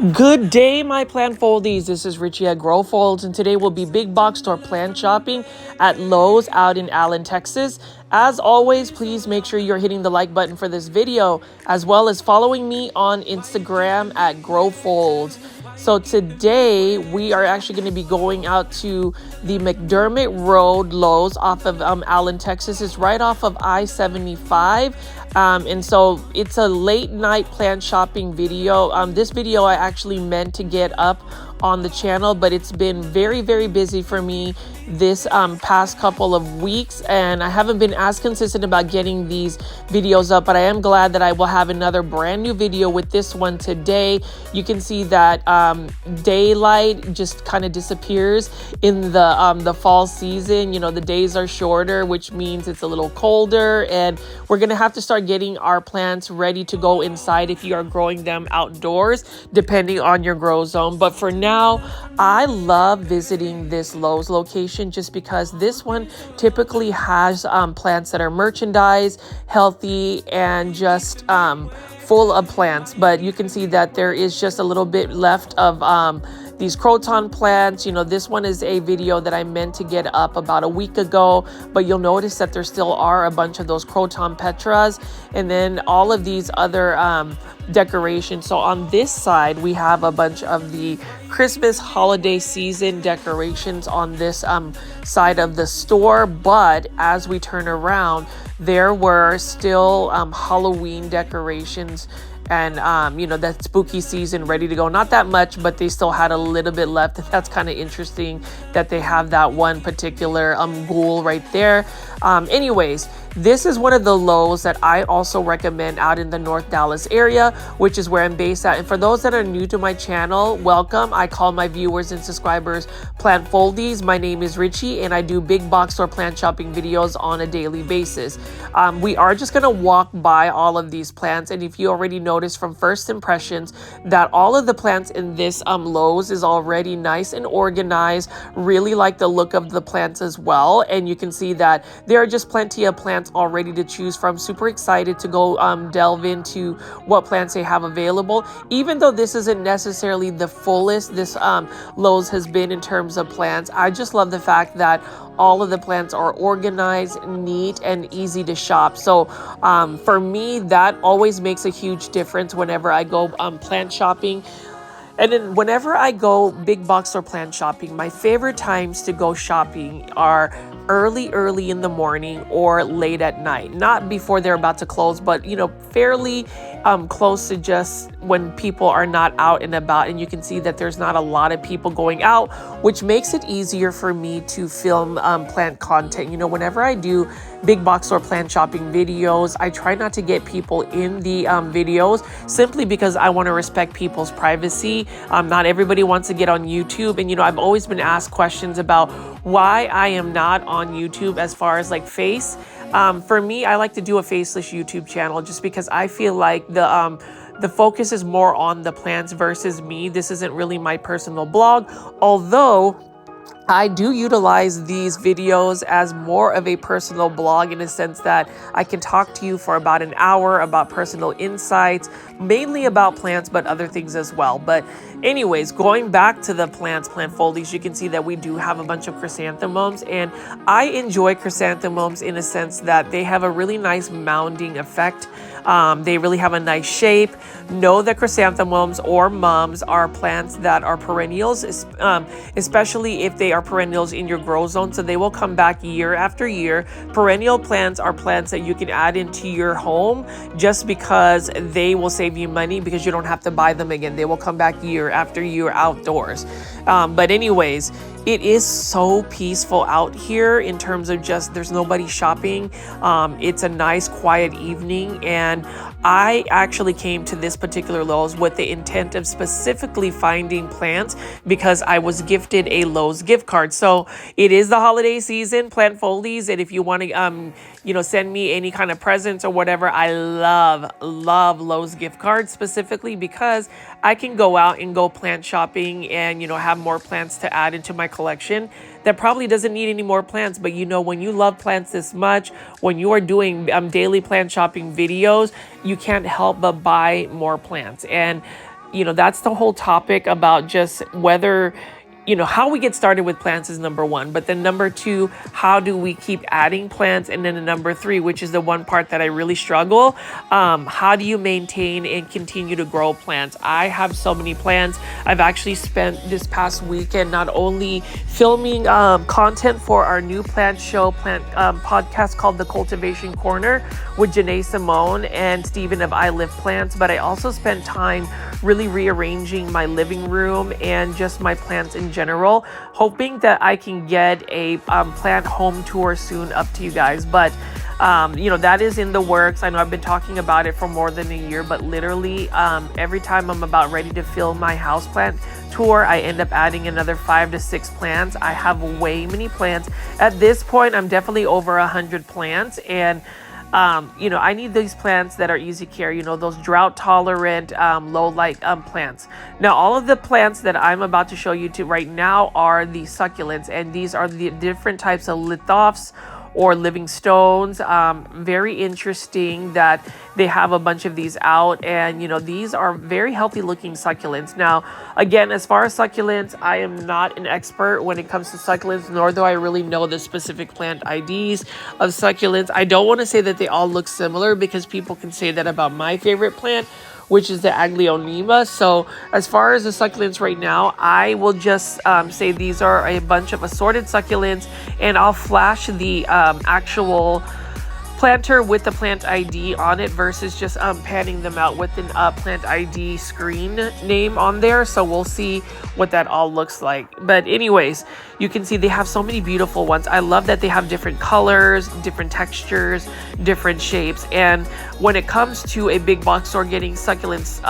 Good day, my plant foldies. This is Richie at Grow Folds, and today we'll be big box store plant shopping at Lowe's out in Allen, Texas. As always, please make sure you're hitting the like button for this video, as well as following me on Instagram at Grow Folds. So today we are actually going to be going out to the McDermott Road Lowe's off of Allen, Texas. It's right off of I-75. And so it's a late night plant shopping video. This video I actually meant to get up on the channel, but it's been very, very busy for me this past couple of weeks, and I haven't been as consistent about getting these videos up, but I am glad that I will have another brand new video with this one today. You can see that daylight just kind of disappears in the fall season. You know, the days are shorter, which means it's a little colder, and we're gonna have to start getting our plants ready to go inside if you are growing them outdoors, depending on your grow zone. But for now, I love visiting this Lowe's location just because this one typically has plants that are merchandised, healthy, and just full of plants. But you can see that there is just a little bit left of these croton plants. You know, this one is a video that I meant to get up about a week ago, but you'll notice that there still are a bunch of those croton petras, and then all of these other decorations. So on this side, we have a bunch of the Christmas holiday season decorations on this side of the store. But as we turn around, there were still Halloween decorations and you know, that spooky season ready to go. Not that much, but they still had a little bit left. That's kind of interesting that they have that one particular ghoul right there. Anyways, this is one of the Lowe's that I also recommend out in the North Dallas area, which is where I'm based at. And for those that are new to my channel, welcome. I call my viewers and subscribers plant foldies. My name is Richie, and I do big box store plant shopping videos on a daily basis. We are just going to walk by all of these plants, and if you already noticed from first impressions that all of the plants in this Lowe's is already nice and organized. Really like the look of the plants as well, and you can see that there are just plenty of plants already to choose from. Super excited to go delve into what plants they have available. Even though this isn't necessarily the fullest this Lowe's has been in terms of plants, I just love the fact that all of the plants are organized, neat, and easy to shop. So for me, that always makes a huge difference whenever I go plant shopping. And then whenever I go big box or plant shopping, my favorite times to go shopping are early in the morning or late at night. Not before they're about to close, but you know, fairly close to just when people are not out and about. And you can see that there's not a lot of people going out, which makes it easier for me to film plant content. You know, whenever I do big box or plant shopping videos, I try not to get people in the videos simply because I want to respect people's privacy. Not everybody wants to get on YouTube. And, you know, I've always been asked questions about why I am not on YouTube as far as like face. For me, I like to do a faceless YouTube channel just because I feel like the focus is more on the plants versus me. This isn't really my personal blog, although I do utilize these videos as more of a personal blog in a sense that I can talk to you for about an hour about personal insights, mainly about plants, but other things as well. But anyways, going back to the plant foldies, you can see that we do have a bunch of chrysanthemums, and I enjoy chrysanthemums in a sense that they have a really nice mounding effect. They really have a nice shape. Know that chrysanthemums or mums are plants that are perennials, especially if they are perennials in your grow zone, so they will come back year after year. Perennial plants are plants that you can add into your home just because they will save you money because you don't have to buy them again. They will come back year after year outdoors. But anyways, it is so peaceful out here in terms of just there's nobody shopping. It's a nice quiet evening, and I actually came to this particular Lowe's with the intent of specifically finding plants because I was gifted a Lowe's gift card. So it is the holiday season, plant foldies, and if you want to you know, send me any kind of presents or whatever, I love Lowe's gift cards specifically because I can go out and go plant shopping and, you know, have more plants to add into my collection that probably doesn't need any more plants. But you know, when you love plants this much, when you are doing daily plant shopping videos, you can't help but buy more plants. And that's the whole topic about just whether how we get started with plants is number one, but then number two, how do we keep adding plants? And then the number three, which is the one part that I really struggle, how do you maintain and continue to grow plants? I have so many plants. I've actually spent this past weekend not only filming content for our new plant podcast called The Cultivation Corner with Janae Simone and Stephen of I Live Plants, but I also spent time really rearranging my living room and just my plants in general, hoping that I can get a plant home tour soon up to you guys. But that is in the works. I know I've been talking about it for more than a year, but literally every time I'm about ready to film my houseplant tour, I end up adding another 5 to 6 plants. I have way many plants. At this point, I'm definitely over 100 plants, and I need these plants that are easy care, those drought tolerant, low light plants. Now, all of the plants that I'm about to show you to right now are the succulents, and these are the different types of lithophs or living stones. Very interesting that they have a bunch of these out, and these are very healthy looking succulents. Now, again, as far as succulents, I am not an expert when it comes to succulents, nor do I really know the specific plant IDs of succulents. I don't want to say that they all look similar, because people can say that about my favorite plant, which is the Aglaonema. So as far as the succulents right now, I will just say these are a bunch of assorted succulents, and I'll flash the actual planter with the plant ID on it versus just panning them out with an plant ID screen name on there. So we'll see what that all looks like. But anyways, you can see they have so many beautiful ones. I love that they have different colors, different textures, different shapes. And when it comes to a big box store getting succulents,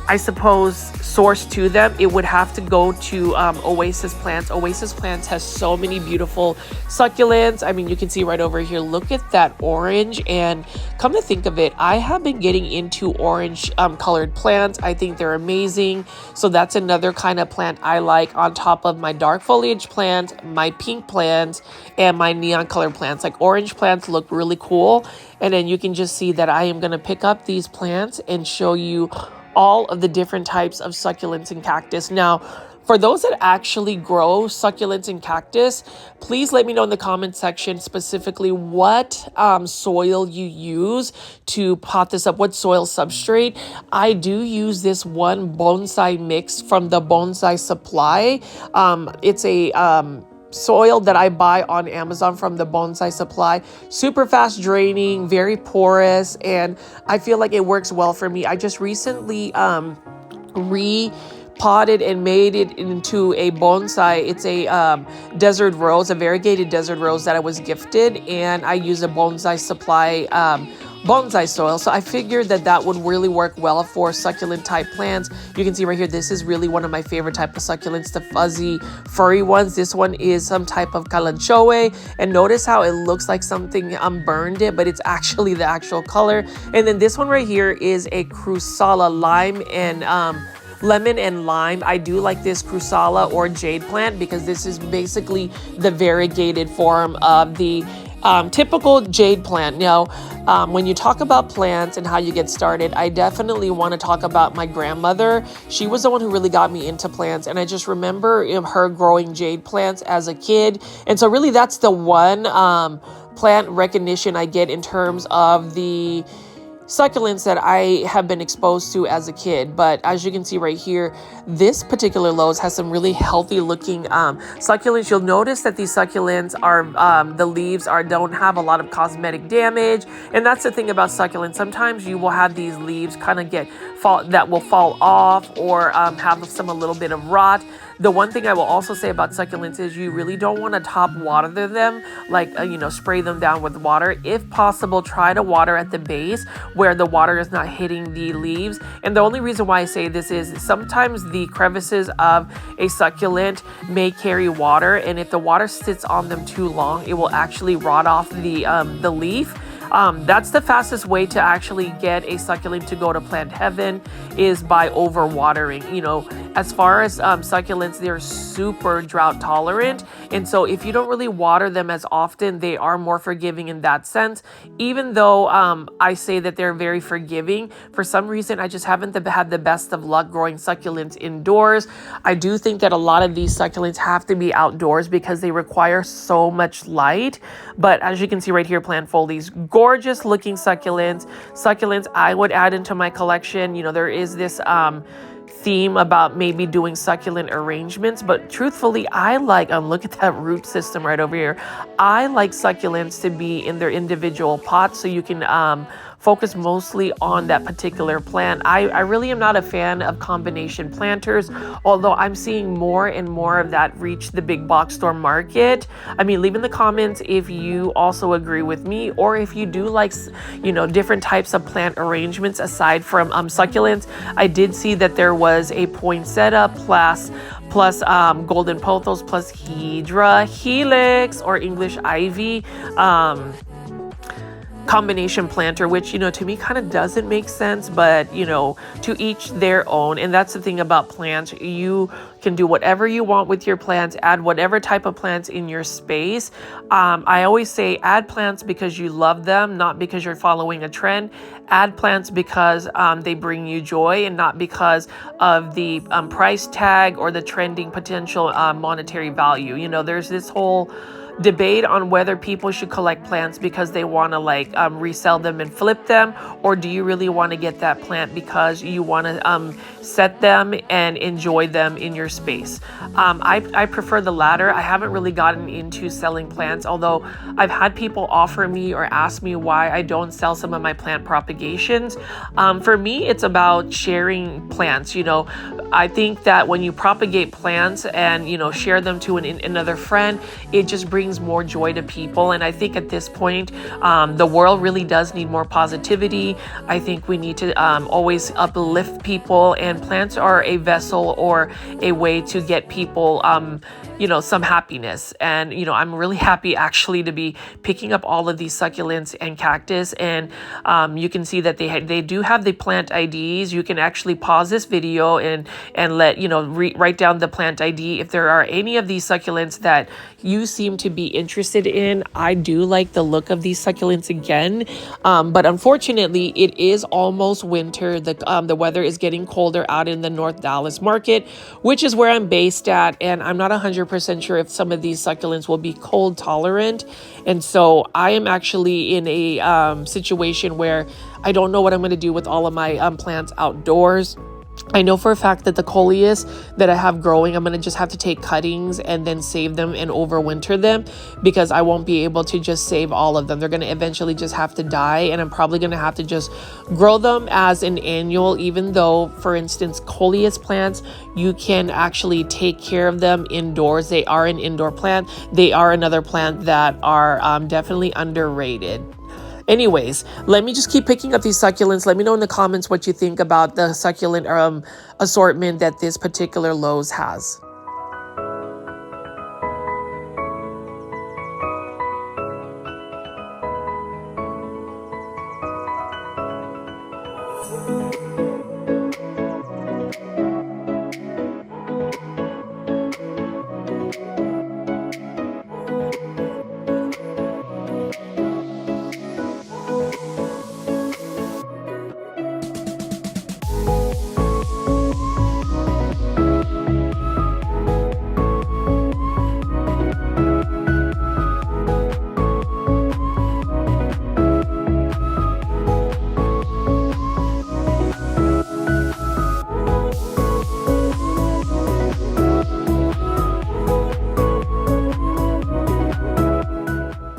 I suppose, sourced to them, it would have to go to Oasis Plants. Oasis Plants has so many beautiful succulents. I mean, you can see right over here, look at that orange. And come to think of it, I have been getting into orange colored plants. I think they're amazing. So that's another kind of plant I like, on top of my dark foliage plants, my pink plants, and my neon colored plants. Like, orange plants look really cool. And then you can just see that I am going to pick up these plants and show you all of the different types of succulents and cactus. Now, for those that actually grow succulents and cactus, please let me know in the comment section specifically what soil you use to pot this up, what soil substrate. I do use this one bonsai mix from the Bonsai Supply. It's a soil that I buy on Amazon from the Bonsai Supply. Super fast draining, very porous, and I feel like it works well for me. I just recently repotted and made it into a bonsai. It's a desert rose, a variegated desert rose that I was gifted, and I use a Bonsai Supply bonsai soil. So I figured that would really work well for succulent type plants. You can see right here, this is really one of my favorite type of succulents, the fuzzy furry ones. This one is some type of kalanchoe, and notice how it looks like something burned it, but it's actually the actual color. And then this one right here is a crusala, lime and lemon and lime. I do like this crusala or jade plant because this is basically the variegated form of the typical jade plant. Now, when you talk about plants and how you get started, I definitely want to talk about my grandmother. She was the one who really got me into plants, and I just remember her growing jade plants as a kid. And so really that's the one plant recognition I get in terms of the succulents that I have been exposed to as a kid. But as you can see right here, this particular Lowe's has some really healthy looking succulents. You'll notice that these succulents are the leaves don't have a lot of cosmetic damage, and that's the thing about succulents. Sometimes you will have these leaves kind of that will fall off or have a little bit of rot. The one thing I will also say about succulents is you really don't want to top water them, like, spray them down with water. If possible, try to water at the base where the water is not hitting the leaves. And the only reason why I say this is sometimes the crevices of a succulent may carry water, and if the water sits on them too long, it will actually rot off the leaf. That's the fastest way to actually get a succulent to go to plant heaven, is by overwatering. As far as succulents, they're super drought tolerant. And so if you don't really water them as often, they are more forgiving in that sense. Even though I say that they're very forgiving, for some reason, I just haven't had the best of luck growing succulents indoors. I do think that a lot of these succulents have to be outdoors because they require so much light. But as you can see right here, plant foldies, gorgeous looking succulents. Succulents I would add into my collection. You know, there is this theme about maybe doing succulent arrangements, but truthfully, I like, look at that root system right over here. I like succulents to be in their individual pots so you can focus mostly on that particular plant. I really am not a fan of combination planters, although I'm seeing more and more of that reach the big box store market. I mean, leave in the comments if you also agree with me, or if you do like, you know, different types of plant arrangements aside from succulents. I did see that there was a poinsettia plus golden pothos plus hydra helix or English ivy combination planter, which, you know, to me kind of doesn't make sense, but, you know, to each their own. And that's the thing about plants. You can do whatever you want with your plants, add whatever type of plants in your space. I always say add plants because you love them, not because you're following a trend. Add plants because they bring you joy and not because of the price tag or the trending potential monetary value. You know, there's this whole debate on whether people should collect plants because they want to like resell them and flip them, or do you really want to get that plant because you want to set them and enjoy them in your space. I prefer the latter. I haven't really gotten into selling plants, although I've had people offer me or ask me why I don't sell some of my plant propagations. For me, it's about sharing plants. You know, I think that when you propagate plants and, you know, share them to another friend, it just brings more joy to people. And I think at this point, the world really does need more positivity. I think we need to always uplift people, and plants are a vessel or a way to get people you know, some happiness. And, you know, I'm really happy actually to be picking up all of these succulents and cactus. And you can see that they do have the plant IDs. You can actually pause this video and let, you know, write down the plant ID. If there are any of these succulents that you seem to be interested in, I do like the look of these succulents again. But unfortunately, it is almost winter. The weather is getting colder out in the North Dallas market, which is where I'm based at. And I'm not 100% sure if some of these succulents will be cold tolerant. And so I am actually in a situation where I don't know what I'm going to do with all of my plants outdoors. I know for a fact that the coleus that I have growing, I'm going to just have to take cuttings and then save them and overwinter them, because I won't be able to just save all of them. They're going to eventually just have to die, and I'm probably going to have to just grow them as an annual, even though, for instance, coleus plants, you can actually take care of them indoors. They are an indoor plant. They are another plant that are definitely underrated. Anyways, let me just keep picking up these succulents. Let me know in the comments what you think about the succulent assortment that this particular Lowe's has.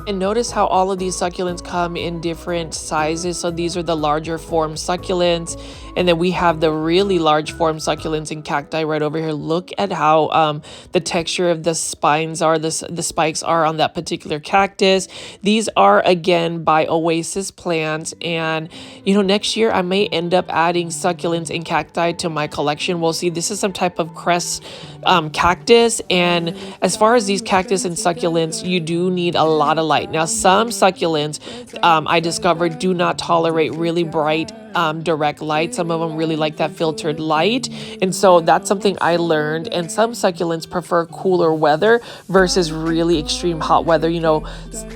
And notice how all of these succulents come in different sizes. So these are the larger form succulents. And then we have the really large form succulents and cacti right over here. Look at how the texture of the spines are, the spikes are on that particular cactus. These are, again, by Oasis Plants. And, you know, next year I may end up adding succulents and cacti to my collection. We'll see. This is some type of crest cactus. And as far as these cactus and succulents, you do need a lot of light. light. Now, some succulents I discovered do not tolerate really bright direct light. Some of them really like that filtered light. And so that's something I learned. And some succulents prefer cooler weather versus really extreme hot weather. You know,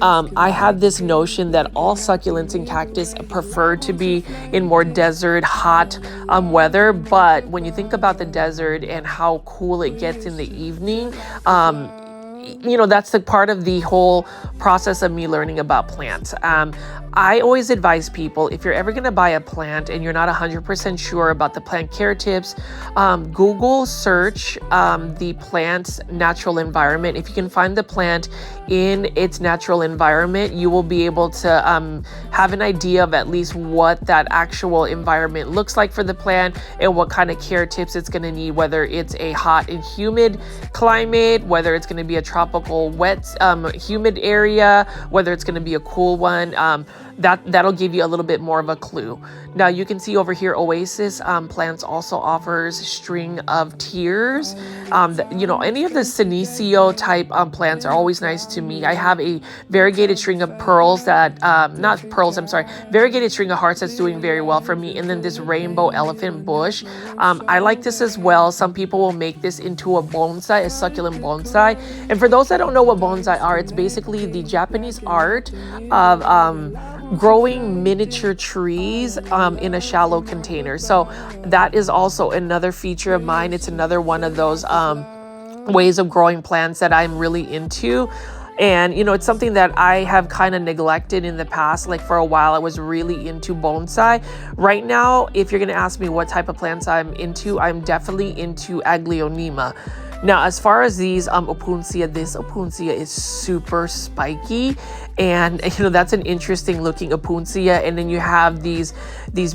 I had this notion that all succulents and cactus prefer to be in more desert, hot weather. But when you think about the desert and how cool it gets in the evening, you know, that's the part of the whole process of me learning about plants. I always advise people, if you're ever going to buy a plant and you're not 100% sure about the plant care tips, Google search the plant's natural environment. If you can find the plant in its natural environment, you will be able to have an idea of at least what that actual environment looks like for the plant and what kind of care tips it's going to need, whether it's a hot and humid climate, whether it's going to be a tropical wet humid area, whether it's going to be a cool one. That'll give you a little bit more of a clue. Now you can see over here, Oasis Plants also offers string of tears. You know, any of the Senecio type plants are always nice to me. I have a variegated string of pearls that, variegated string of hearts that's doing very well for me. And then this rainbow elephant bush. I like this as well. Some people will make this into a bonsai, a succulent bonsai. And for those that don't know what bonsai are, it's basically the Japanese art of growing miniature trees in a shallow container. So that is also another feature of mine. It's another one of those ways of growing plants that I'm really into. And, you know, it's something that I have kind of neglected in the past. Like for a while, I was really into bonsai. Right now, if you're going to ask me what type of plants I'm into, I'm definitely into Aglaonema. Now, as far as these opuntia, this opuntia is super spiky, and you know that's an interesting looking opuntia. And then you have these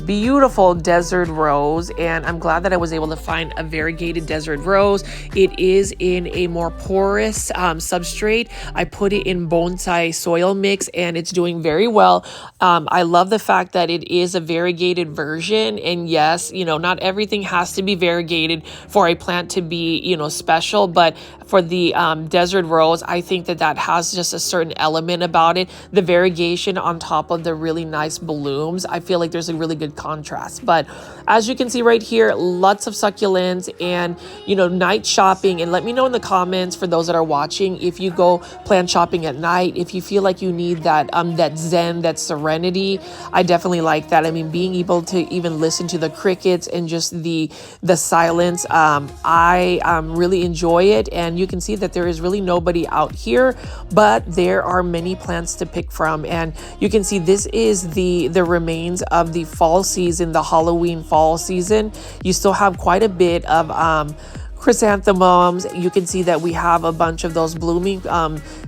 beautiful desert rose, and I'm glad that I was able to find a variegated desert rose. It is in a more porous substrate. I put it in bonsai soil mix, and it's doing very well. I love the fact that it is a variegated version, and yes, you know, not everything has to be variegated for a plant to be, you know, special, but for the desert rose, I think that has just a certain element about it. The variegation on top of the really nice blooms, I feel like there's a really good contrast. But as you can see right here, lots of succulents and, you know, night shopping. And let me know in the comments for those that are watching, if you go plant shopping at night, if you feel like you need that that zen, that serenity. I definitely like that. I mean, being able to even listen to the crickets and just the silence, I really enjoy it. And you can see that there is really nobody out here, but there are many plants to pick from. And you can see this is the remains of the fall season, the Halloween fall season. You still have quite a bit of chrysanthemums. You can see that we have a bunch of those blooming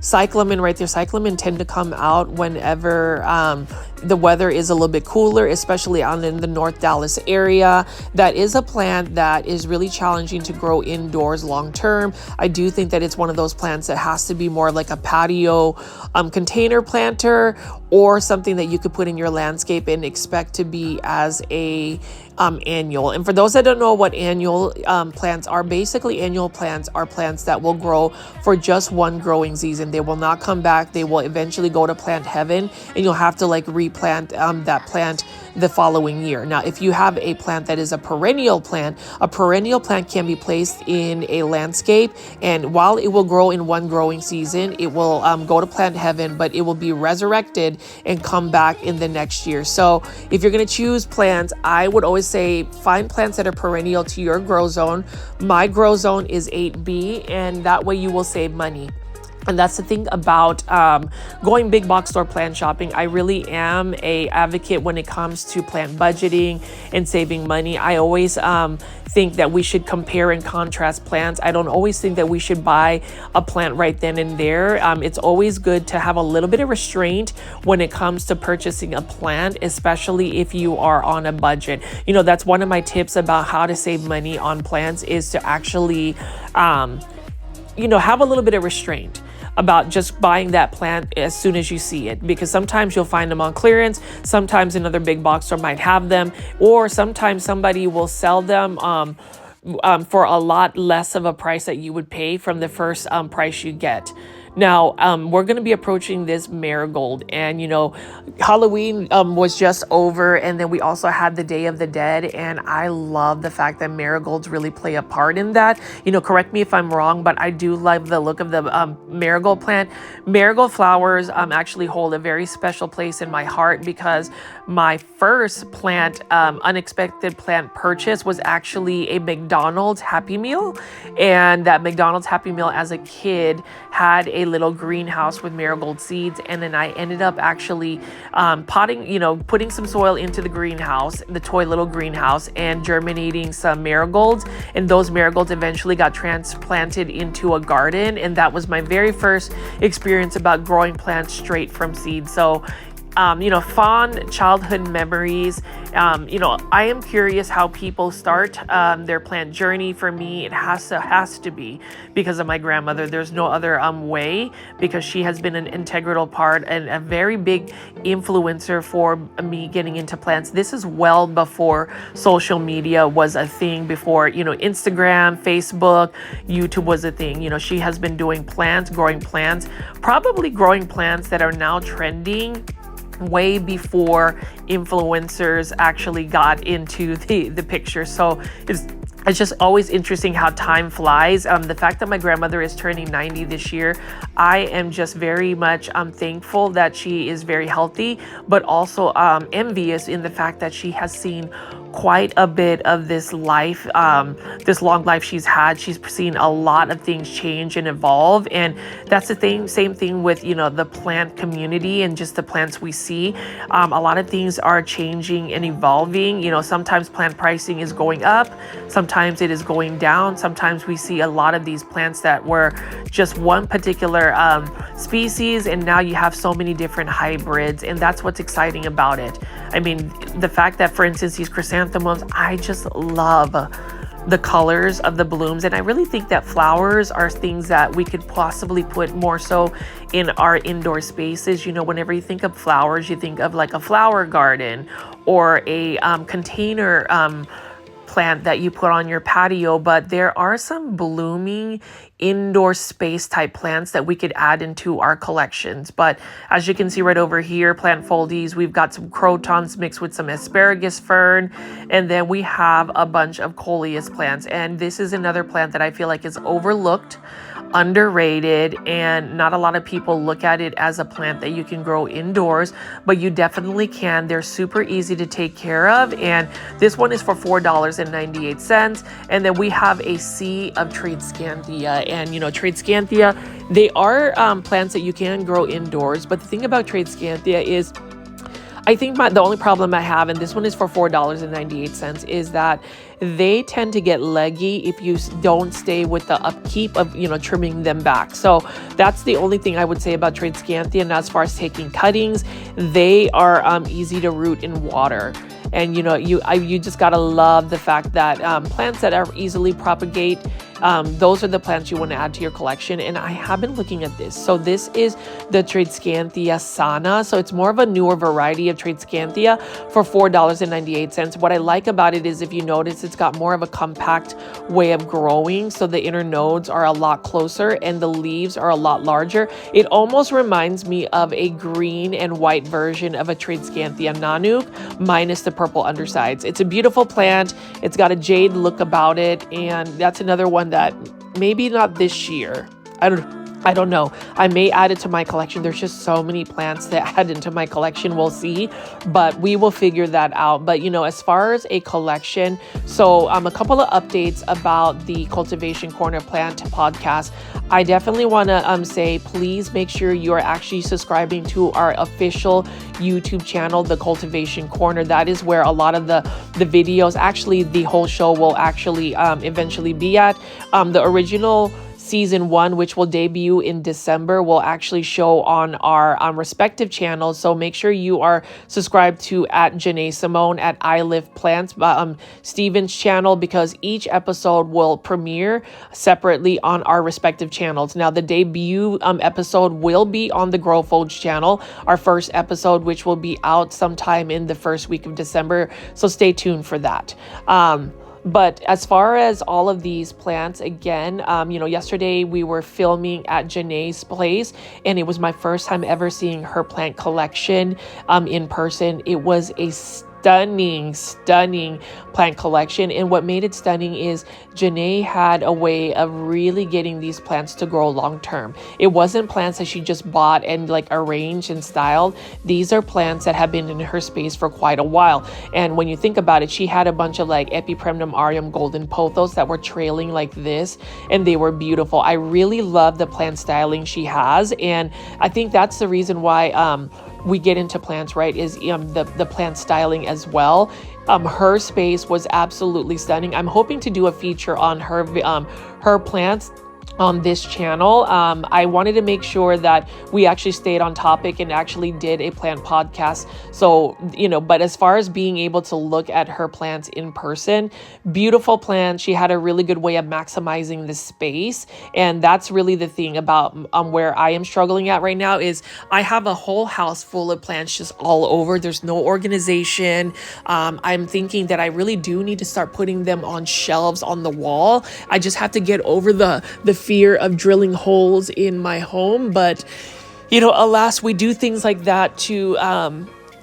cyclamen right there. Cyclamen tend to come out whenever the weather is a little bit cooler, especially out in the North Dallas area. That is a plant that is really challenging to grow indoors long term. I do think that it's one of those plants that has to be more like a patio container planter, or something that you could put in your landscape and expect to be as a annual. And for those that don't know what annual plants are, basically annual plants are plants that will grow for just one growing season. They will not come back. They will eventually go to plant heaven, and you'll have to like replant that plant the following year. Now, if you have a plant that is a perennial plant can be placed in a landscape, and while it will grow in one growing season, it will go to plant heaven, but it will be resurrected and come back in the next year. So if you're going to choose plants, I would always say find plants that are perennial to your grow zone. My grow zone is 8B, and that way you will save money. And that's the thing about going big box store plant shopping. I really am a advocate when it comes to plant budgeting and saving money. I always think that we should compare and contrast plants. I don't always think that we should buy a plant right then and there. It's always good to have a little bit of restraint when it comes to purchasing a plant, especially if you are on a budget. You know, that's one of my tips about how to save money on plants, is to actually, you know, have a little bit of restraint about just buying that plant as soon as you see it, because sometimes you'll find them on clearance, sometimes another big box store might have them, or sometimes somebody will sell them for a lot less of a price that you would pay from the first price you get. Now, we're going to be approaching this marigold, and Halloween was just over, and then we also had the Day of the Dead, and I love the fact that marigolds really play a part in that. Correct me if I'm wrong, but I do love the look of the marigold plant. Marigold flowers actually hold a very special place in my heart, because my first plant, unexpected plant purchase was actually a McDonald's Happy Meal, and that McDonald's Happy Meal as a kid had a little greenhouse with marigold seeds, and then I ended up actually putting some soil into the greenhouse, the toy little greenhouse, and germinating some marigolds, and those marigolds eventually got transplanted into a garden, and that was my very first experience about growing plants straight from seed. So fond childhood memories. I am curious how people start their plant journey. For me, it has to be because of my grandmother. There's no other way, because she has been an integral part and a very big influencer for me getting into plants. This is well before social media was a thing, before Instagram, Facebook, YouTube was a thing. She has been doing plants, growing plants, probably growing plants that are now trending way before influencers actually got into the picture. So it's just always interesting how time flies. The fact that my grandmother is turning 90 this year, I am just very much thankful that she is very healthy, but also envious in the fact that she has seen quite a bit of this life, this long life she's had. She's seen a lot of things change and evolve, and that's the same thing with the plant community and just the plants we see. A lot of things are changing and evolving. Sometimes plant pricing is going up, sometimes it is going down. Sometimes we see a lot of these plants that were just one particular species, and now you have so many different hybrids, and that's what's exciting about it. I mean, the fact that, for instance, these chrysanthemums, I just love the colors of the blooms, and I really think that flowers are things that we could possibly put more so in our indoor spaces. Whenever you think of flowers, you think of like a flower garden or a container plant that you put on your patio, but there are some blooming indoor space type plants that we could add into our collections. But as you can see right over here, plant foldies, we've got some crotons mixed with some asparagus fern, and then we have a bunch of coleus plants. And this is another plant that I feel like is overlooked, underrated, and not a lot of people look at it as a plant that you can grow indoors, but you definitely can. They're super easy to take care of, and this one is for $4.98. And then we have a sea of Tradescanthia, and Tradescanthia, they are plants that you can grow indoors, but the thing about Tradescanthia is, I think the only problem I have, and this one is for $4.98, is that they tend to get leggy if you don't stay with the upkeep of, trimming them back. So that's the only thing I would say about Tradescanthia. And as far as taking cuttings, they are easy to root in water. And you just gotta love the fact that plants that are easily propagate, those are the plants you want to add to your collection. And I have been looking at this. So this is the Tradescanthia sana. So it's more of a newer variety of Tradescanthia for $4.98. What I like about it is, if you notice, it's got more of a compact way of growing. So the inner nodes are a lot closer and the leaves are a lot larger. It almost reminds me of a green and white version of a Tradescanthia Nanook minus the purple undersides. It's a beautiful plant. It's got a jade look about it. And that's another one that maybe not this year. I don't know. I may add it to my collection. There's just so many plants that add into my collection. We'll see, but we will figure that out. But as far as a collection, so a couple of updates about the Cultivation Corner Plant podcast. I definitely want to say, please make sure you are actually subscribing to our official YouTube channel, The Cultivation Corner. That is where a lot of the videos, actually the whole show, will actually eventually be at. The original Season 1, which will debut in December, will actually show on our respective channels. So make sure you are subscribed to at Janae Simone, at I Live Plants, Steven's channel, because each episode will premiere separately on our respective channels. Now, the debut episode will be on the Grow Folge channel, our first episode, which will be out sometime in the first week of December. So stay tuned for that. But as far as all of these plants, again, yesterday we were filming at Janae's place, and it was my first time ever seeing her plant collection in person. It was a stunning plant collection. And what made it stunning is Janae had a way of really getting these plants to grow long term. It wasn't plants that she just bought and like arranged and styled. These are plants that have been in her space for quite a while. And when you think about it, she had a bunch of like Epipremnum aureum golden pothos that were trailing like this, and they were beautiful. I really love the plant styling she has, and I think that's the reason why we get into plants, right, is the plant styling as well. Her space was absolutely stunning. I'm hoping to do a feature on her plants on this channel. I wanted to make sure that we actually stayed on topic and actually did a plant podcast. So, but as far as being able to look at her plants in person, beautiful plants. She had a really good way of maximizing the space. And that's really the thing about where I am struggling at right now is I have a whole house full of plants just all over. There's no organization. I'm thinking that I really do need to start putting them on shelves on the wall. I just have to get over the fear of drilling holes in my home. But, alas, we do things like that to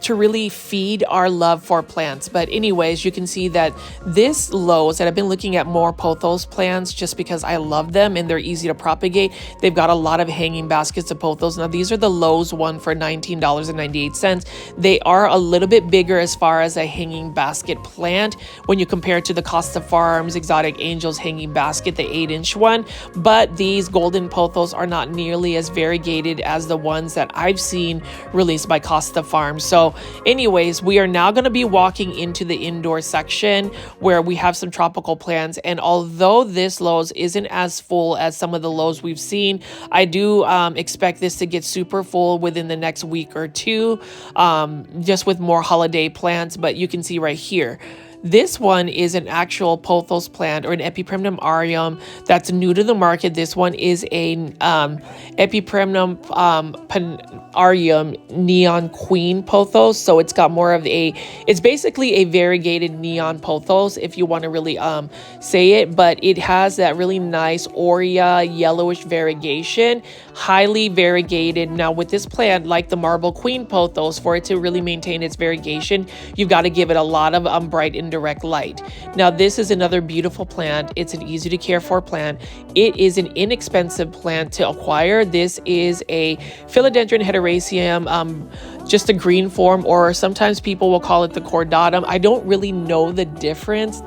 really feed our love for plants. But anyways, you can see that this Lowe's, that I've been looking at more pothos plants just because I love them and they're easy to propagate. They've got a lot of hanging baskets of pothos. Now these are the Lowe's one for $19.98. They are a little bit bigger as far as a hanging basket plant when you compare it to the Costa Farms Exotic Angels hanging basket, the 8-inch one. But these golden pothos are not nearly as variegated as the ones that I've seen released by Costa Farms. So anyways, we are now going to be walking into the indoor section where we have some tropical plants. And although this Lowe's isn't as full as some of the Lowe's we've seen, I do expect this to get super full within the next week or two, just with more holiday plants. But you can see right here, this one is an actual pothos plant or an Epipremnum aureum that's new to the market. This one is a Epipremnum aureum neon queen pothos. So it's got more of it's basically a variegated neon pothos if you want to really say it, but it has that really nice aurea yellowish variegation, highly variegated. Now with this plant, like the marble queen pothos, for it to really maintain its variegation, you've got to give it a lot of bright indirect light. Now this is another beautiful plant. It's an easy to care for plant. It is an inexpensive plant to acquire. This is a philodendron heteroraceum, just a green form, or sometimes people will call it the cordatum. I don't really know the difference.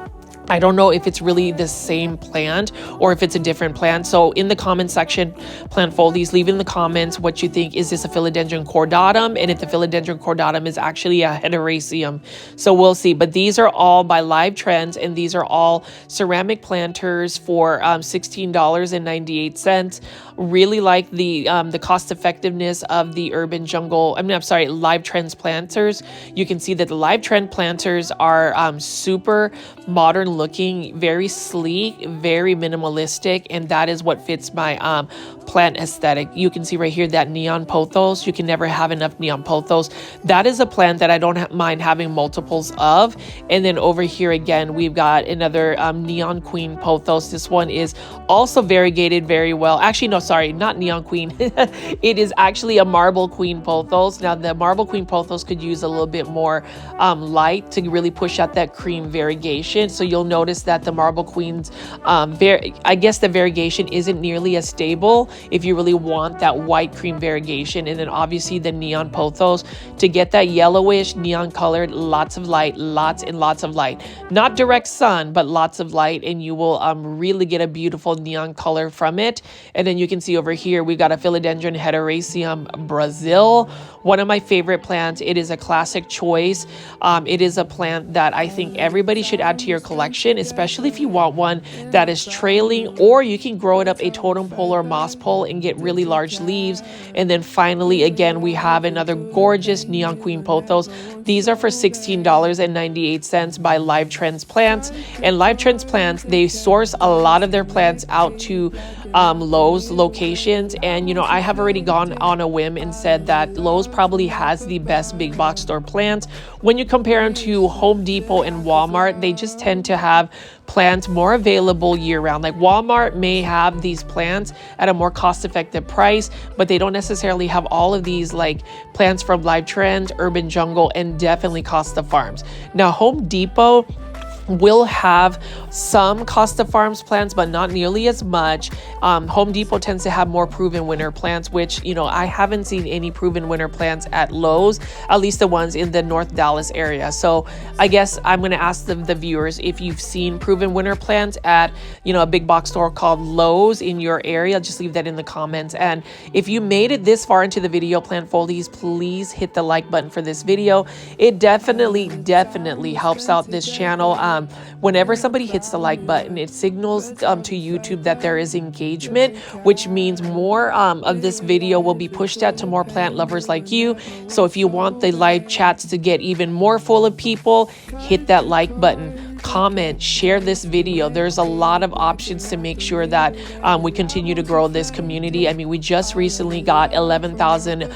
I don't know if it's really the same plant or if it's a different plant. So in the comment section, plant foldies, leave in the comments what you think. Is this a philodendron cordatum? And if the philodendron cordatum is actually a heteroraceum. So we'll see. But these are all by LiveTrends, and these are all ceramic planters for $16.98. Really like the cost effectiveness of the urban jungle. LiveTrends planters. You can see that the LiveTrend planters are super modern looking, very sleek, very minimalistic, and that is what fits my plant aesthetic. You can see right here that neon pothos. You can never have enough neon pothos. That is a plant that I don't mind having multiples of. And then over here again, we've got another neon queen pothos. This one is also variegated very well. Actually, no, sorry, not neon queen. It is actually a marble queen pothos. Now the marble queen pothos could use a little bit more light to really push out that cream variegation. So you'll notice that the marble queens, I guess the variegation isn't nearly as stable if you really want that white cream variegation. And then obviously the neon pothos to get that yellowish neon colored, lots of light, lots and lots of light, not direct sun, but lots of light, and you will really get a beautiful neon color from it. And then you can see over here we've got a philodendron heteroraceum Brazil, one of my favorite plants. It is a classic choice. It is a plant that I think everybody should add to your collection, especially if you want one that is trailing, or you can grow it up a totem pole or moss pole and get really large leaves. And then finally, again, we have another gorgeous neon queen pothos. These are for $16.98 by LiveTrends Plants. And LiveTrends Plants, they source a lot of their plants out to Lowe's locations. And, you know, I have already gone on a whim and said that Lowe's probably has the best big box store plants. When you compare them to Home Depot and Walmart, they just tend to have plants more available year round. Like Walmart may have these plants at a more cost-effective price, but they don't necessarily have all of these like plants from LiveTrends, Urban Jungle, and definitely Costa Farms. Now, Home Depot will have some Costa Farms plants, but not nearly as much. Home Depot tends to have more proven winter plants, which, you know, I haven't seen any proven winter plants at Lowe's, at least the ones in the North Dallas area. So I guess I'm going to ask the viewers if you've seen proven winter plants at, you know, a big box store called Lowe's in your area. Just leave that in the comments. And if you made it this far into the video, plant foldies, please hit the like button for this video. It definitely helps out this channel. Whenever somebody hits the like button, it signals to YouTube that there is engagement, which means more of this video will be pushed out to more plant lovers like you. So if you want the live chats to get even more full of people, hit that like button, comment, share this video. There's a lot of options to make sure that we continue to grow this community. I mean, we just recently got 11,000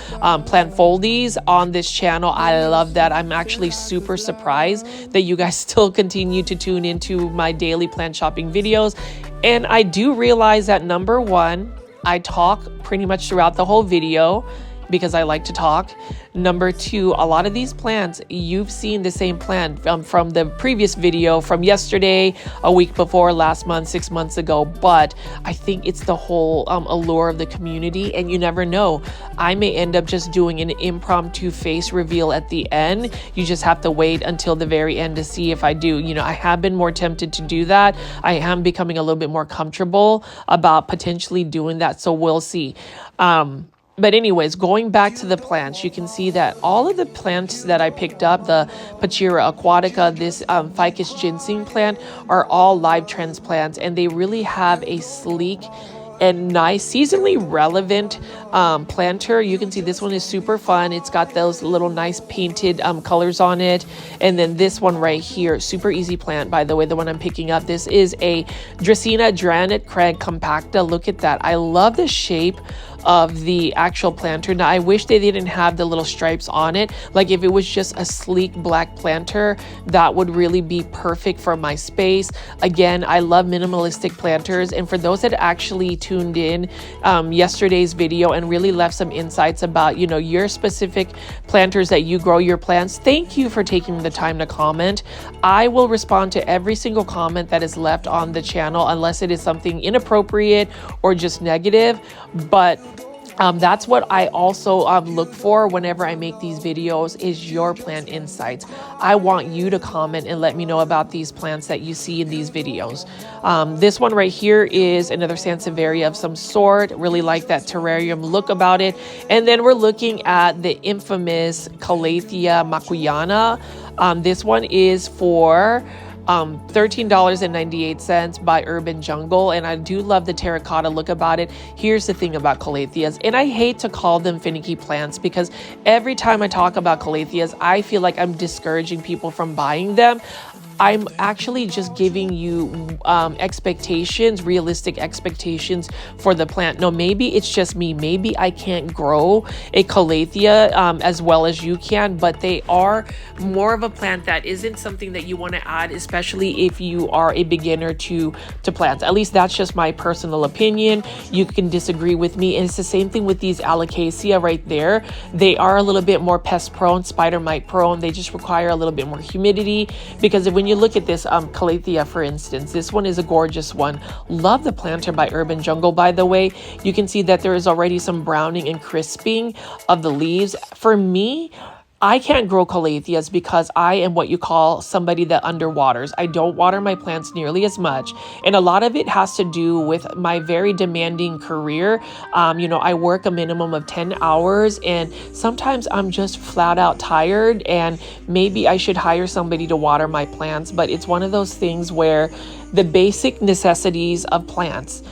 plant foldies on this channel. I love that. I'm actually super surprised that you guys still continue to tune into my daily plant shopping videos. And I do realize that number one, I talk pretty much throughout the whole video because I like to talk. Number two, a lot of these plants, you've seen the same plant from the previous video, from yesterday, a week before, last month, 6 months ago. But I think it's the whole allure of the community, and you never know. I may end up just doing an impromptu face reveal at the end. You just have to wait until the very end to see if I do. You know, I have been more tempted to do that. I am becoming a little bit more comfortable about potentially doing that, so we'll see. But anyways, going back to the plants, you can see that all of the plants that I picked up, the Pachira aquatica, this ficus ginseng plant, are all LiveTrends plants, and they really have a sleek and nice, seasonally relevant planter. You can see this one is super fun. It's got those little nice painted colors on it. And then this one right here, super easy plant, by the way, the one I'm picking up. This is a Dracaena Granite Craig Compacta. Look at that. I love the shape of the actual planter. Now, I wish they didn't have the little stripes on it. Like if it was just a sleek black planter, that would really be perfect for my space. Again, I love minimalistic planters. And for those that actually tuned in yesterday's video and really left some insights about, you know, your specific planters that you grow your plants, thank you for taking the time to comment. I will respond to every single comment that is left on the channel, unless it is something inappropriate or just negative. But that's what I also look for whenever I make these videos, is your plant insights. I want you to comment and let me know about these plants that you see in these videos. This one right here is another Sansevieria of some sort. Really like that terrarium look about it. And then we're looking at the infamous Calathea macuyana. This one is for $13.98 by Urban Jungle, and I do love the terracotta look about it. Here's the thing about calatheas, and I hate to call them finicky plants because every time I talk about calatheas, I feel like I'm discouraging people from buying them. I'm actually just giving you expectations, realistic expectations for the plant. No, maybe it's just me. Maybe I can't grow a calathea as well as you can, but they are more of a plant that isn't something that you want to add, especially if you are a beginner to plants. At least that's just my personal opinion. You can disagree with me. And it's the same thing with these alocasia right there. They are a little bit more pest prone, spider mite prone. They just require a little bit more humidity, because when you look at this Calathea, for instance, this one is a gorgeous one. Love the planter by Urban Jungle, by the way. You can see that there is already some browning and crisping of the leaves. For me, I can't grow calatheas because I am what you call somebody that underwaters. I don't water my plants nearly as much. And a lot of it has to do with my very demanding career. You know, I work a minimum of 10 hours and sometimes I'm just flat out tired, and maybe I should hire somebody to water my plants. But it's one of those things where the basic necessities of plants,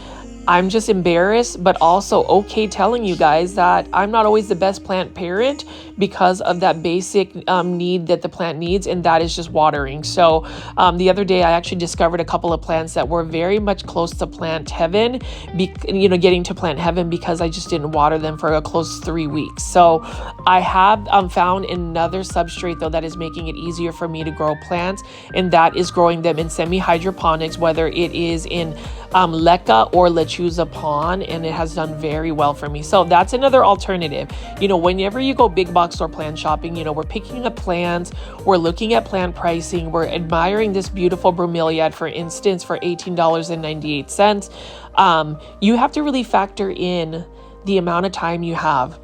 I'm just embarrassed, but also okay telling you guys that I'm not always the best plant parent because of that basic need that the plant needs, and that is just watering. So the other day I actually discovered a couple of plants that were very much close to plant heaven, getting to plant heaven because I just didn't water them for a close 3 weeks. So I have found another substrate though that is making it easier for me to grow plants, and that is growing them in semi-hydroponics, whether it is in leca or lechuza pond, and it has done very well for me. So that's another alternative. Whenever you go big box store plant shopping, we're picking up plants, we're looking at plant pricing, we're admiring this beautiful bromeliad, for instance, for $18.98. You have to really factor in the amount of time you have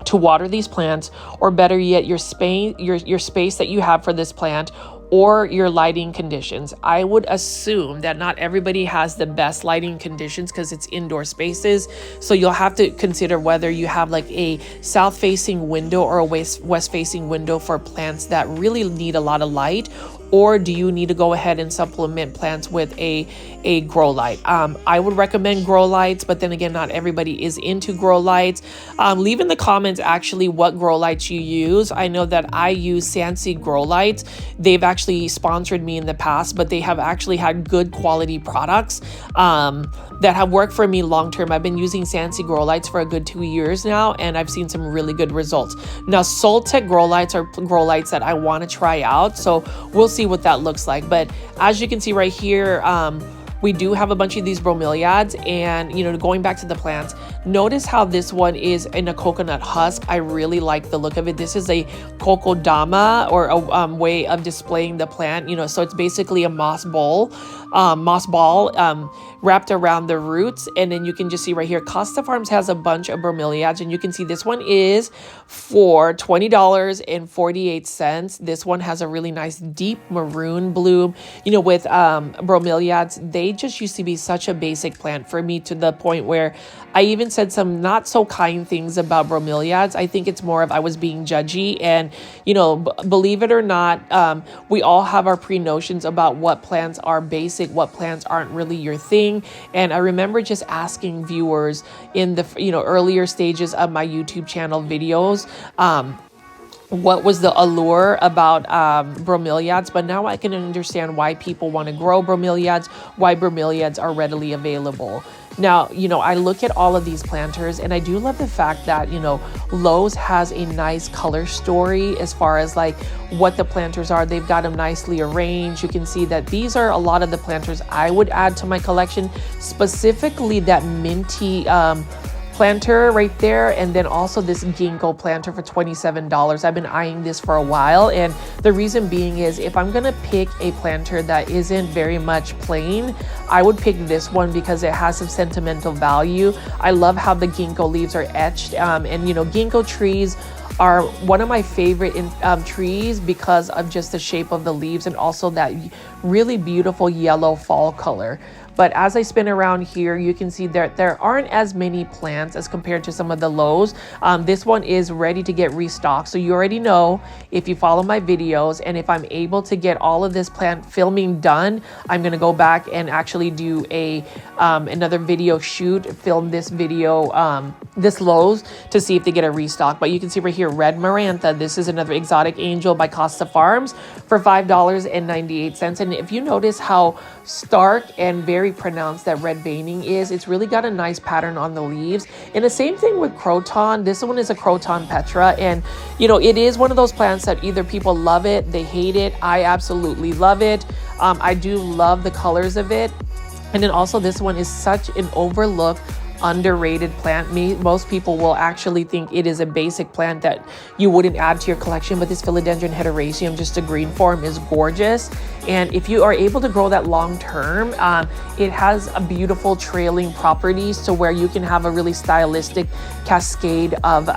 to water these plants, or better yet, your space that you have for this plant, or your lighting conditions. I would assume that not everybody has the best lighting conditions because it's indoor spaces. So you'll have to consider whether you have like a south facing window or a west facing window for plants that really need a lot of light, or do you need to go ahead and supplement plants with a grow light? I would recommend grow lights, but then again, not everybody is into grow lights. Leave in the comments actually what grow lights you use. I know that I use Sansi grow lights. They've actually sponsored me in the past, but they have actually had good quality products that have worked for me long term. I've been using Sansi grow lights for a good 2 years now, and I've seen some really good results. Now, Soltec grow lights are grow lights that I want to try out, so we'll see what that looks like. But as you can see right here, we do have a bunch of these bromeliads, and going back to the plants, notice how this one is in a coconut husk. I really like the look of it. This is a kokodama, or a way of displaying the plant, so it's basically a moss ball wrapped around the roots. And then you can just see right here, Costa Farms has a bunch of bromeliads, and you can see this one is for $20.48. This one has a really nice deep maroon bloom. With bromeliads, they just used to be such a basic plant for me, to the point where I even said some not so kind things about bromeliads. I think it's more of I was being judgy, and believe it or not, we all have our pre-notions about what plants are basic, what plants aren't really your thing. And I remember just asking viewers in the earlier stages of my YouTube channel videos, what was the allure about bromeliads, but now I can understand why people want to grow bromeliads, why bromeliads are readily available. Now, I look at all of these planters, and I do love the fact that, Lowe's has a nice color story as far as like what the planters are. They've got them nicely arranged. You can see that these are a lot of the planters I would add to my collection, specifically that minty planter right there, and then also this ginkgo planter for $27. I've been eyeing this for a while, and the reason being is if I'm gonna pick a planter that isn't very much plain, I would pick this one because it has some sentimental value. I love how the ginkgo leaves are etched, and ginkgo trees are one of my favorite trees because of just the shape of the leaves and also that really beautiful yellow fall color. But as I spin around here, you can see there aren't as many plants as compared to some of the Lowe's. This one is ready to get restocked. So you already know, if you follow my videos, and if I'm able to get all of this plant filming done, I'm gonna go back and actually do another video shoot, film this video, this Lowe's, to see if they get a restock. But you can see right here, red marantha. This is another exotic angel by Costa Farms for $5.98. And if you notice how stark and very pronounced that red veining is, it's really got a nice pattern on the leaves. And the same thing with croton. This one is a croton petra, and it is one of those plants that either people love it, they hate it. I absolutely love it. I do love the colors of it. And then also this one is such an overlooked, underrated plant. Most people will actually think it is a basic plant that you wouldn't add to your collection, but this philodendron heteroraceum, just a green form, is gorgeous. And if you are able to grow that long term, it has a beautiful trailing properties to where you can have a really stylistic cascade of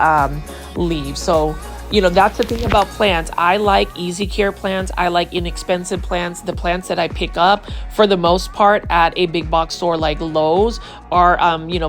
leaves. So that's the thing about plants. I like easy care plants. I like inexpensive plants. The plants that I pick up, for the most part, at a big box store like Lowe's are,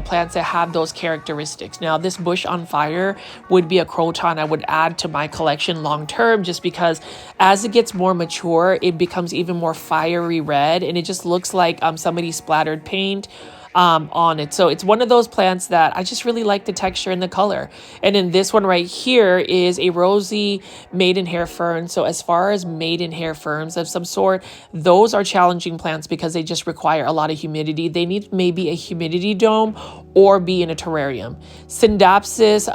plants that have those characteristics. Now, this bush on fire would be a croton I would add to my collection long term, just because as it gets more mature, it becomes even more fiery red, and it just looks like somebody splattered paint on it. So it's one of those plants that I just really like the texture and the color. And then this one right here is a rosy maidenhair fern. So as far as maidenhair ferns of some sort, those are challenging plants because they just require a lot of humidity. They need maybe a humidity dome or be in a terrarium. Syndapsis,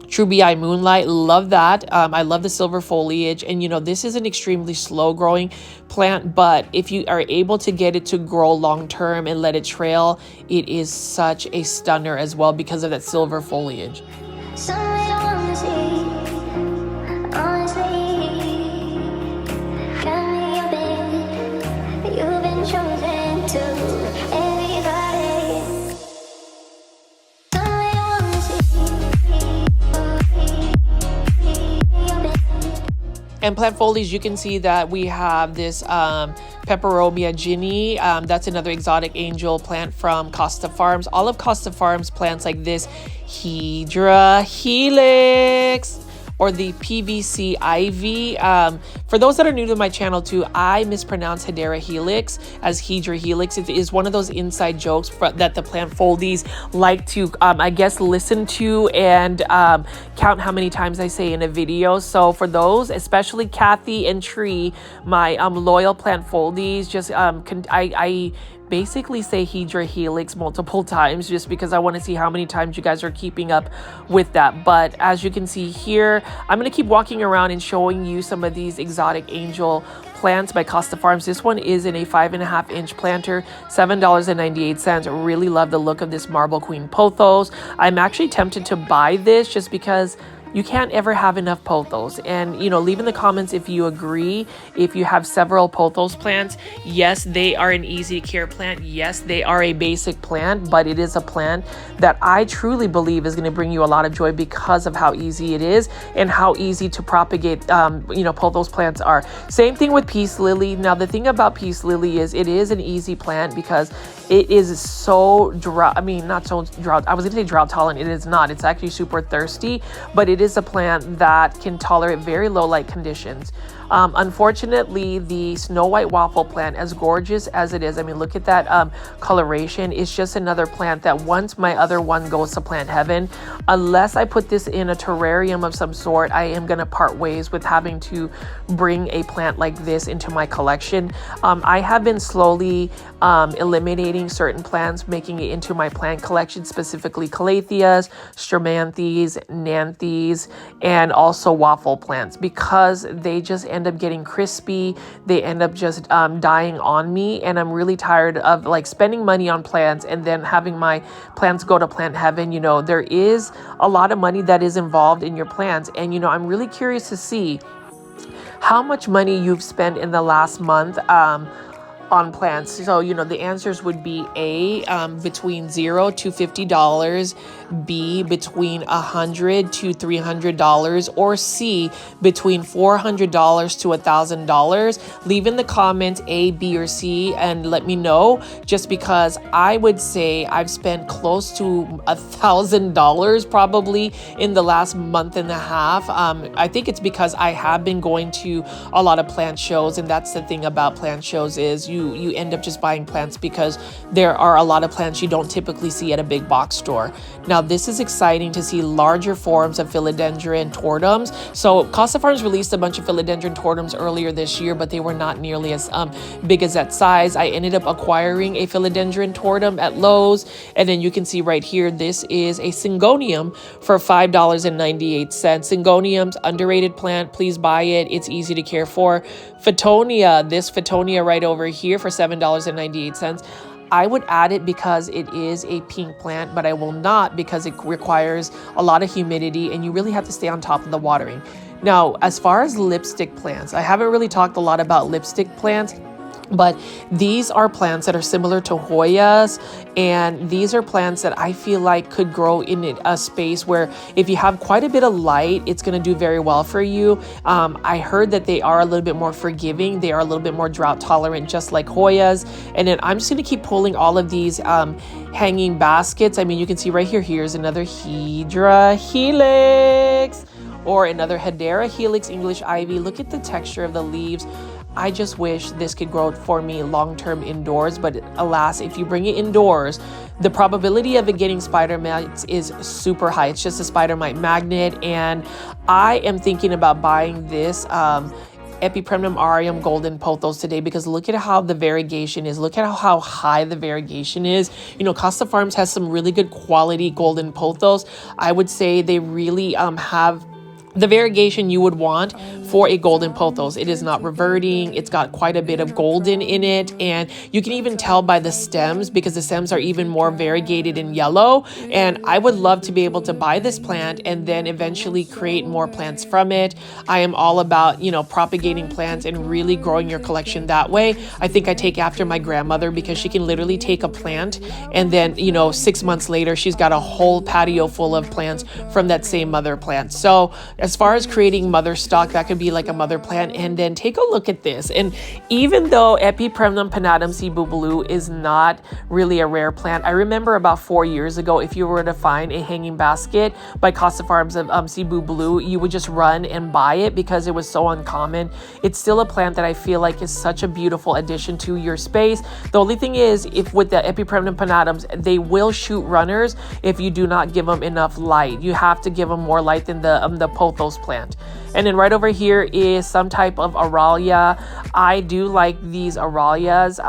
Trubii Moonlight, love that. I love the silver foliage, and you know, this is an extremely slow growing plant, but if you are able to get it to grow long term and let it trail, it is such a stunner as well because of that silver foliage. And plant foliage, you can see that we have this Peperomia Ginny. That's another exotic angel plant from Costa Farms. All of Costa Farms plants like this, Hydra Helix, or the PVC ivy. For those that are new to my channel too, I mispronounce Hedera helix as Hydra helix. It is one of those inside jokes that the plant foldies like to, I guess, listen to and count how many times I say in a video. So for those, especially Kathy and Tree, my loyal plant foldies, just I basically say Hydra helix multiple times just because I want to see how many times you guys are keeping up with that. But as you can see here, I'm going to keep walking around and showing you some of these exotic angel plants by Costa Farms. This one is in a 5.5 inch planter, $7.98. Really love the look of this Marble Queen pothos. I'm actually tempted to buy this just because you can't ever have enough pothos. And, you know, leave in the comments if you agree. If you have several pothos plants, yes, they are an easy care plant. Yes, they are a basic plant, but it is a plant that I truly believe is going to bring you a lot of joy because of how easy it is and how easy to propagate, you know, pothos plants are. Same thing with peace lily. Now, the thing about peace lily is it is an easy plant because it is so drought. I mean, not so drought. I was going to say drought tolerant. It is not. It's actually super thirsty, but it is a plant that can tolerate very low light conditions. Unfortunately, the snow white waffle plant, as gorgeous as it is, I mean, look at that coloration. It's just another plant that once my other one goes to plant heaven, unless I put this in a terrarium of some sort, I am going to part ways with having to bring a plant like this into my collection. I have been slowly eliminating certain plants, making it into my plant collection, specifically calatheas, stramanthes, nanthes, and also waffle plants, because they just end up getting crispy. They end up just dying on me, and I'm really tired of like spending money on plants and then having my plants go to plant heaven. You know, there is a lot of money that is involved in your plants, and you know, I'm really curious to see how much money you've spent in the last month on plants. So, you know, the answers would be A, between $0 to $50, B, between $100 to $300, or C, between $400 to $1,000. Leave in the comments A, B, or C and let me know, just because I would say I've spent close to $1,000 probably in the last month and a half. I think it's because I have been going to a lot of plant shows, and that's the thing about plant shows is you end up just buying plants because there are a lot of plants you don't typically see at a big box store. Now, this is exciting to see larger forms of philodendron tortums. So Costa Farms released a bunch of philodendron tortums earlier this year, but they were not nearly as big as that size. I ended up acquiring a philodendron tortum at Lowe's, and then you can see right here, this is a syngonium for $5.98. Syngonium's underrated plant. Please buy it. It's easy to care for. Photonia, this Photonia right over here for $7.98. I would add it because it is a pink plant, but I will not because it requires a lot of humidity and you really have to stay on top of the watering. Now, as far as lipstick plants, I haven't really talked a lot about lipstick plants, but these are plants that are similar to Hoyas, and these are plants that I feel like could grow in a space where if you have quite a bit of light, it's going to do very well for you. I heard that they are a little bit more forgiving. They are a little bit more drought tolerant, just like Hoyas. And then I'm just going to keep pulling all of these hanging baskets. I mean, you can see right here, here's another Hydra Helix or another Hedera Helix English Ivy. Look at the texture of the leaves. I just wish this could grow for me long-term indoors, but alas, if you bring it indoors, the probability of it getting spider mites is super high. It's just a spider mite magnet, and I am thinking about buying this Epipremnum aureum golden pothos today, because look at how the variegation is. Look at how high the variegation is. You know, Costa Farms has some really good quality golden pothos. I would say they really have the variegation you would want for a golden pothos. It is not reverting. It's got quite a bit of golden in it, and you can even tell by the stems, because the stems are even more variegated in yellow. And I would love to be able to buy this plant and then eventually create more plants from it. I am all about, you know, propagating plants and really growing your collection that way. I think I take after my grandmother, because she can literally take a plant and then, you know, 6 months later, she's got a whole patio full of plants from that same mother plant. So as far as creating mother stock, that could be like a mother plant. And then take a look at this. And even though Epipremnum pinnatum Cebu Blue is not really a rare plant, I remember about 4 years ago, if you were to find a hanging basket by Costa Farms of Cebu Blue, you would just run and buy it because it was so uncommon. It's still a plant that I feel like is such a beautiful addition to your space. The only thing is, if with the Epipremnum pinnatums, they will shoot runners if you do not give them enough light. You have to give them more light than the pothos plant. And then right over here is some type of Aralia. I do like these Aralias.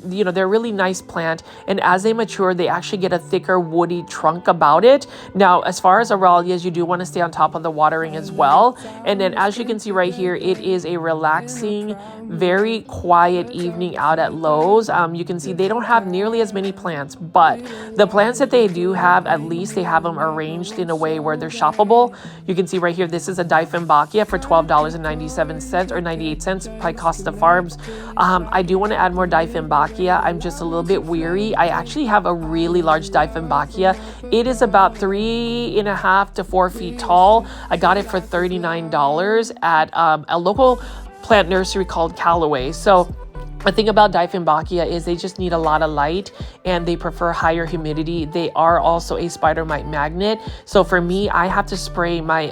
You know, they're a really nice plant, and as they mature, they actually get a thicker woody trunk about it. Now, as far as Aralias, you do want to stay on top of the watering as well. And then as you can see right here, it is a relaxing, very quiet evening out at Lowe's. You can see they don't have nearly as many plants, but the plants that they do have, at least they have them arranged in a way where they're shoppable. You can see right here, this is a Dieffenbachia for $12.97 or 98 cents by Costa Farms. I do want to add more Dieffenbachia. I'm just a little bit weary. I actually have a really large Dieffenbachia. It is about 3.5 to 4 feet tall. I got it for $39 at a local plant nursery called Callaway. So the thing about Dieffenbachia is they just need a lot of light, and they prefer higher humidity. They are also a spider mite magnet. So for me, I have to spray my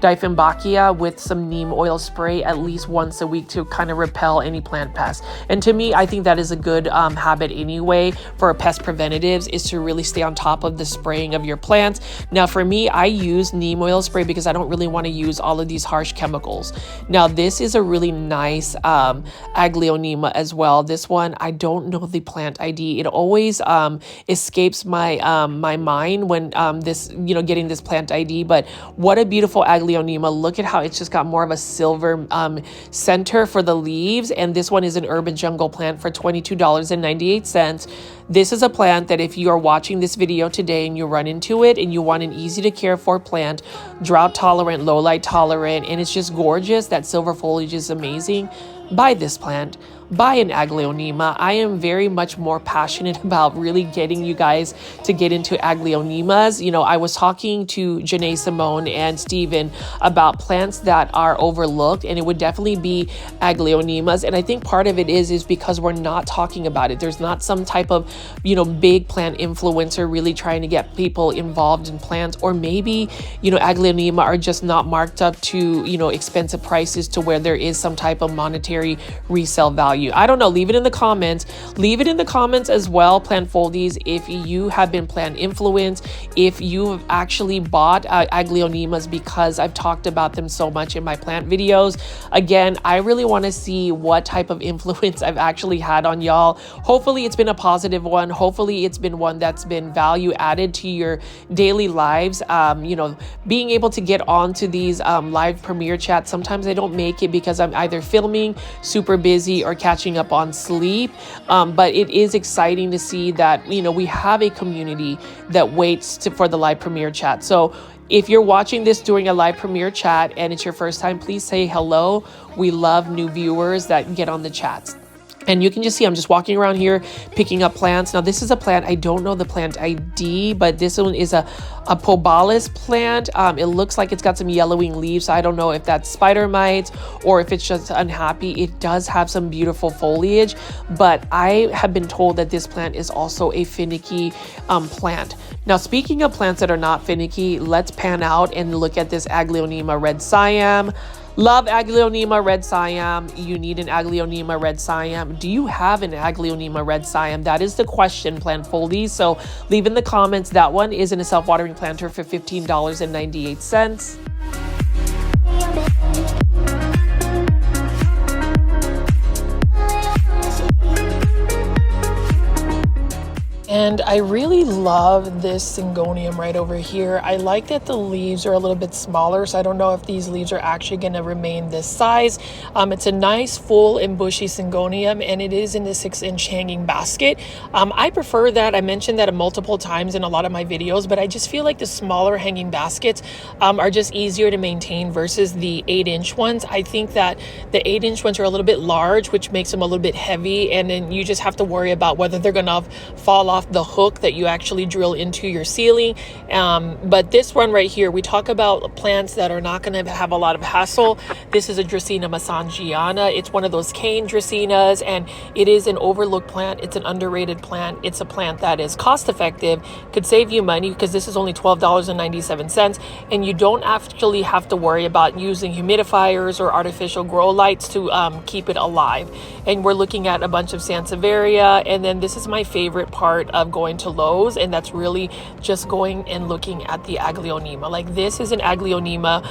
Dieffenbachia with some neem oil spray at least once a week to kind of repel any plant pests. And to me, I think that is a good habit anyway for pest preventatives, is to really stay on top of the spraying of your plants. Now for me, I use neem oil spray because I don't really want to use all of these harsh chemicals. Now this is a really nice Aglaonema as well. This one, I don't know the plant ID. It always escapes my my mind when getting this plant ID. But what a beautiful Aglaonema. Look at how it's just got more of a silver center for the leaves. And this one is an urban jungle plant for $22.98. This is a plant that if you are watching this video today and you run into it and you want an easy to care for plant, drought tolerant, low light tolerant, and it's just gorgeous, that silver foliage is amazing, buy this plant. Buy an Aglaonema. I am very much more passionate about really getting you guys to get into Aglaonemas. You know, I was talking to Janae Simone and Steven about plants that are overlooked, and it would definitely be Aglaonemas. And I think part of it is because we're not talking about it. There's not some type of, big plant influencer really trying to get people involved in plants, or maybe, Aglaonema are just not marked up to, expensive prices to where there is some type of monetary resale value. I don't know. Leave it in the comments. Leave it in the comments as well, plant foldies, if you have been plant influenced, if you have actually bought Aglaonemas, because I've talked about them so much in my plant videos. Again, I really want to see what type of influence I've actually had on y'all. Hopefully it's been a positive one. Hopefully it's been one that's been value added to your daily lives. Being able to get onto these live premiere chats, sometimes I don't make it because I'm either filming, super busy, or catching up on sleep. But it is exciting to see that, we have a community that waits for the live premiere chat. So if you're watching this during a live premiere chat and it's your first time, please say hello. We love new viewers that get on the chats. And you can just see I'm just walking around here picking up plants. Now this is a plant, I don't know the plant ID, but this one is a Pobalis plant. It looks like it's got some yellowing leaves. I don't know if that's spider mites or if it's just unhappy. It does have some beautiful foliage, but I have been told that this plant is also a finicky plant. Now speaking of plants that are not finicky, let's pan out and look at this Aglaonema red Siam. Love Aglaonema red Siam. You need an Aglaonema red Siam. Do you have an Aglaonema red Siam? That is the question, plant foldies. So leave in the comments. That one is in a self-watering planter for $15.98. And I really love this syngonium right over here. I like that the leaves are a little bit smaller, so I don't know if these leaves are actually going to remain this size. It's a nice full and bushy syngonium, and it is in the 6-inch hanging basket. I prefer that. I mentioned that multiple times in a lot of my videos, but I just feel like the smaller hanging baskets are just easier to maintain versus the 8-inch ones. I think that the 8-inch ones are a little bit large, which makes them a little bit heavy, and then you just have to worry about whether they're going to fall off the hook that you actually drill into your ceiling. But this one right here, we talk about plants that are not going to have a lot of hassle. This is a Dracaena mesangiana. It's one of those cane Dracaenas, and it is an overlooked plant. It's an underrated plant. It's a plant that is cost effective, could save you money because this is only $12.97, and you don't actually have to worry about using humidifiers or artificial grow lights to keep it alive. And we're looking at a bunch of Sansevieria, and then this is my favorite part of going to Lowe's, and that's really just going and looking at the Aglaonema. Like, this is an Aglaonema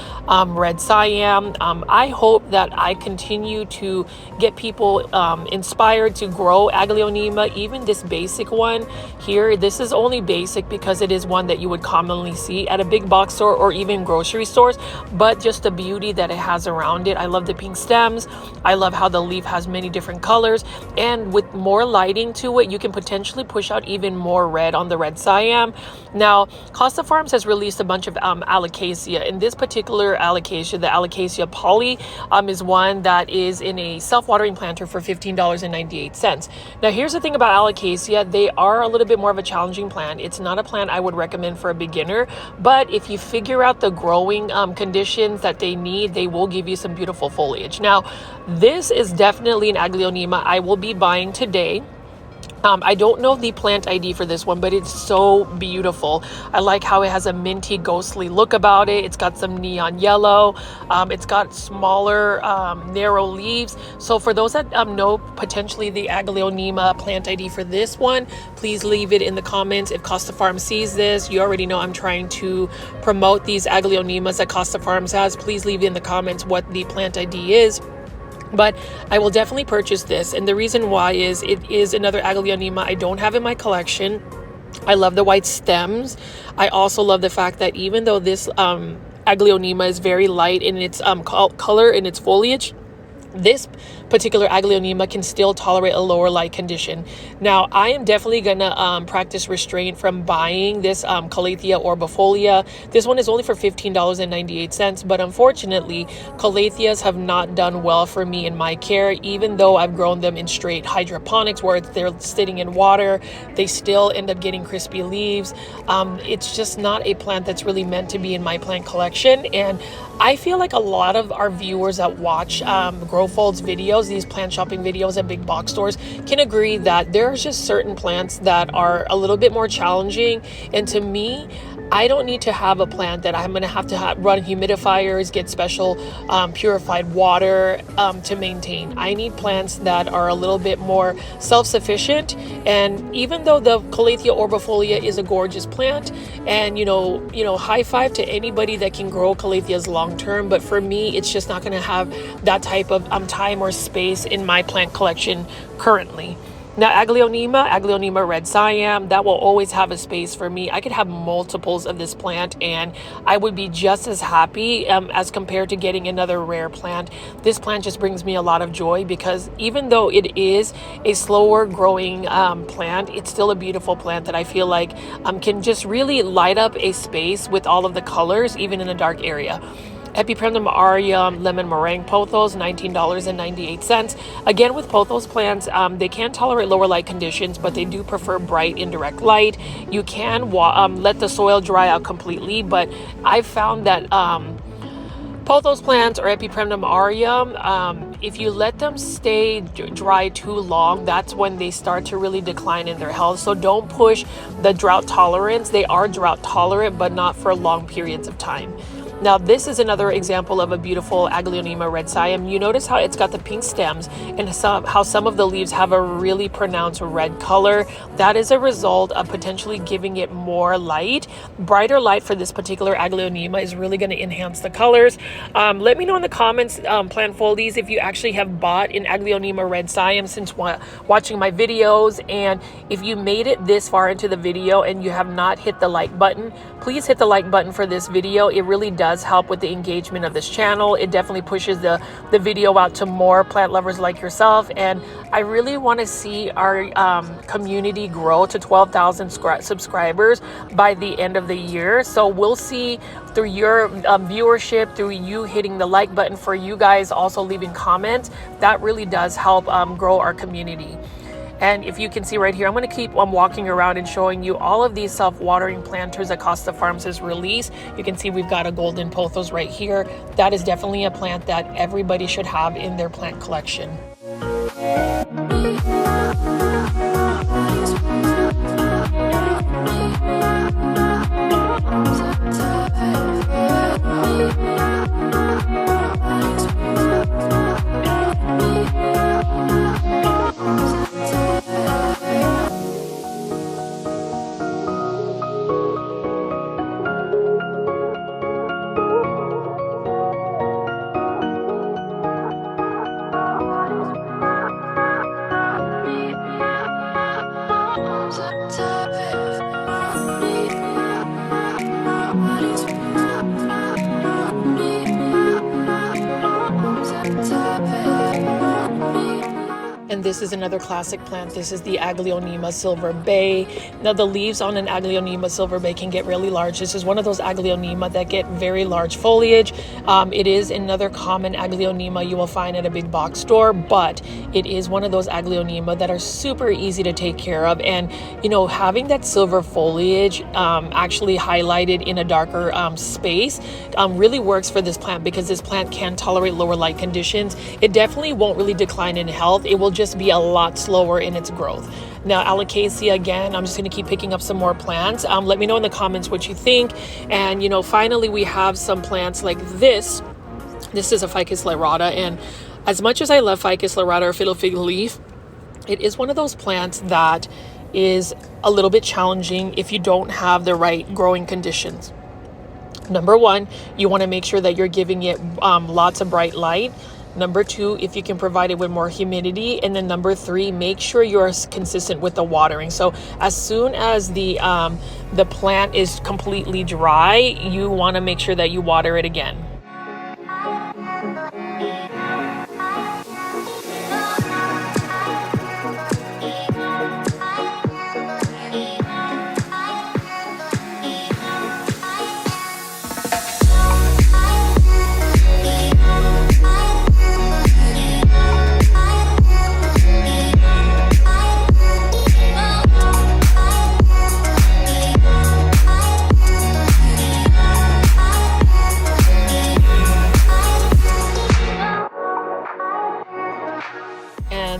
red Siam. I hope that I continue to get people inspired to grow Aglaonema. Even this basic one here, this is only basic because it is one that you would commonly see at a big box store or even grocery stores, but just the beauty that it has around it. I love the pink stems. I love how the leaf has many different colors, and with more lighting to it, you can potentially push out even more red on the red Siam. Now, Costa Farms has released a bunch of Alocasia. In this particular Alocasia, the Alocasia poly is one that is in a self-watering planter for $15.98. Now, here's the thing about Alocasia. They are a little bit more of a challenging plant. It's not a plant I would recommend for a beginner, but if you figure out the growing conditions that they need, they will give you some beautiful foliage. Now, this is definitely an Aglaonema I will be buying today. I don't know the plant ID for this one, but it's so beautiful. I like how it has a minty, ghostly look about it. It's got some neon yellow. It's got smaller, narrow leaves. So for those that know potentially the Aglaonema plant ID for this one, please leave it in the comments. If Costa Farms sees this, you already know I'm trying to promote these Aglaonemas that Costa Farms has. Please leave in the comments what the plant ID is. But I will definitely purchase this, and the reason why is it is another Aglaonema I don't have in my collection. I love the white stems. I also love the fact that even though this Aglaonema is very light in its color and its foliage, this particular Aglaonema can still tolerate a lower light condition. Now, I am definitely gonna practice restraint from buying this Calathea orbifolia. This one is only for $15.98, but unfortunately, Calatheas have not done well for me in my care. Even though I've grown them in straight hydroponics where they're sitting in water, they still end up getting crispy leaves. It's just not a plant that's really meant to be in my plant collection, and I feel like a lot of our viewers that watch GrowFold's videos, these plant shopping videos at big box stores, can agree that there's just certain plants that are a little bit more challenging. And to me, I don't need to have a plant that I'm going to have run humidifiers, get special purified water to maintain. I need plants that are a little bit more self-sufficient. And even though the Calathea orbifolia is a gorgeous plant, and you know, high five to anybody that can grow Calatheas long term, but for me, it's just not going to have that type of time or space in my plant collection currently. Now, Aglaonema red Siam, that will always have a space for me. I could have multiples of this plant and I would be just as happy as compared to getting another rare plant. This plant just brings me a lot of joy because even though it is a slower growing plant, it's still a beautiful plant that I feel like can just really light up a space with all of the colors, even in a dark area. Epipremnum aureum lemon meringue pothos, $19.98. Again, with pothos plants, they can tolerate lower light conditions, but they do prefer bright indirect light. You can let the soil dry out completely, but I've found that pothos plants or Epipremnum aureum, if you let them stay dry too long, that's when they start to really decline in their health. So don't push the drought tolerance. They are drought tolerant, but not for long periods of time. Now this is another example of a beautiful Aglaonema red siam. You notice how it's got the pink stems and how some of the leaves have a really pronounced red color. That is a result of potentially giving it more light. Brighter light for this particular Aglaonema is really going to enhance the colors. Let me know in the comments, plant foldies, if you actually have bought an Aglaonema red siam since watching my videos, and if you made it this far into the video and you have not hit the like button, please hit the like button for this video. It really does help with the engagement of this channel. It definitely pushes the video out to more plant lovers like yourself, and I really want to see our community grow to 12,000 subscribers by the end of the year. So we'll see through your viewership, through you hitting the like button, for you guys also leaving comments. That really does help grow our community. And if you can see right here, I'm going to keep walking around and showing you all of these self-watering planters that Costa Farms has released. You can see we've got a golden pothos right here. That is definitely a plant that everybody should have in their plant collection. And this is another classic plant. This is the Aglaonema Silver Bay. Now the leaves on an Aglaonema Silver Bay can get really large. This is one of those Aglaonema that get very large foliage. It is another common Aglaonema you will find at a big box store, but it is one of those Aglaonema that are super easy to take care of. And you know, having that silver foliage actually highlighted in a darker space really works for this plant, because this plant can tolerate lower light conditions. It definitely won't really decline in health. It will just be a lot slower in its growth. Now alocasia, again, I'm just going to keep picking up some more plants. Let me know in the comments what you think. And you know, finally we have some plants like this. This is a Ficus lyrata, and as much as I love Ficus lyrata or fiddle fig leaf, it is one of those plants that is a little bit challenging if you don't have the right growing conditions. Number one, you want to make sure that you're giving it lots of bright light. Number two, if you can provide it with more humidity. And then number three, make sure you're consistent with the watering. So as soon as the plant is completely dry, you want to make sure that you water it again.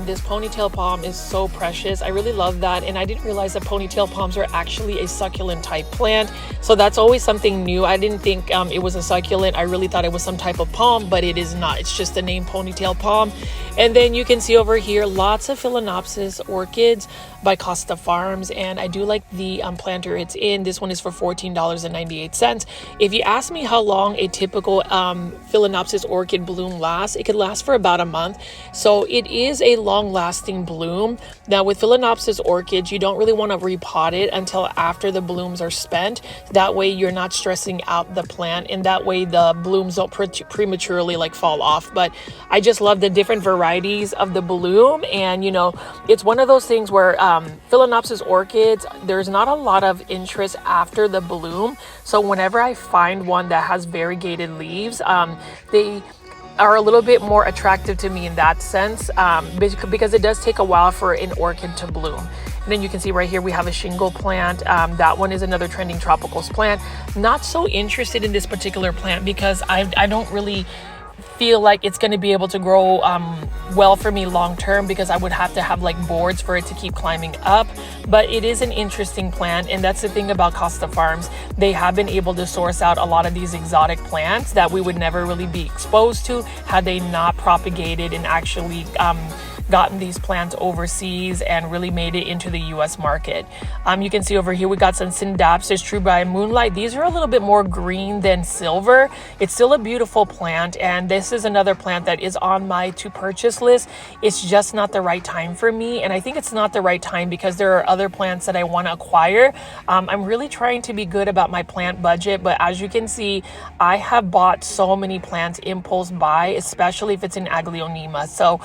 This ponytail palm is so precious. I really love that, and I didn't realize that ponytail palms are actually a succulent type plant, so that's always something new. I didn't think it was a succulent. I really thought it was some type of palm, but it is not. It's just the name ponytail palm. And then you can see over here lots of Phalaenopsis orchids by Costa Farms, and I do like the planter it's in. This one is for $14.98. If you ask me how long a typical Phalaenopsis orchid bloom lasts, it could last for about a month. So it is a long-lasting bloom. Now with Phalaenopsis orchids, you don't really want to repot it until after the blooms are spent. That way you're not stressing out the plant, and that way the blooms don't prematurely like fall off. But I just love the different varieties of the bloom, and you know, it's one of those things where Phalaenopsis orchids, there's not a lot of interest after the bloom. So whenever I find one that has variegated leaves, they are a little bit more attractive to me in that sense, because it does take a while for an orchid to bloom. And then you can see right here we have a shingle plant. That one is another trending tropicals plant. Not so interested in this particular plant because I don't really feel like it's going to be able to grow well for me long term, because I would have to have like boards for it to keep climbing up. But it is an interesting plant, and that's the thing about Costa Farms. They have been able to source out a lot of these exotic plants that we would never really be exposed to had they not propagated and actually gotten these plants overseas and really made it into the US market. You can see over here we got some Scindapsus True by Moonlight. These are a little bit more green than silver. It's still a beautiful plant, and this is another plant that is on my to purchase list. It's just not the right time for me, and I think it's not the right time because there are other plants that I want to acquire. I'm really trying to be good about my plant budget, but as you can see, I have bought so many plants impulse buy, especially if it's in Aglaonema. So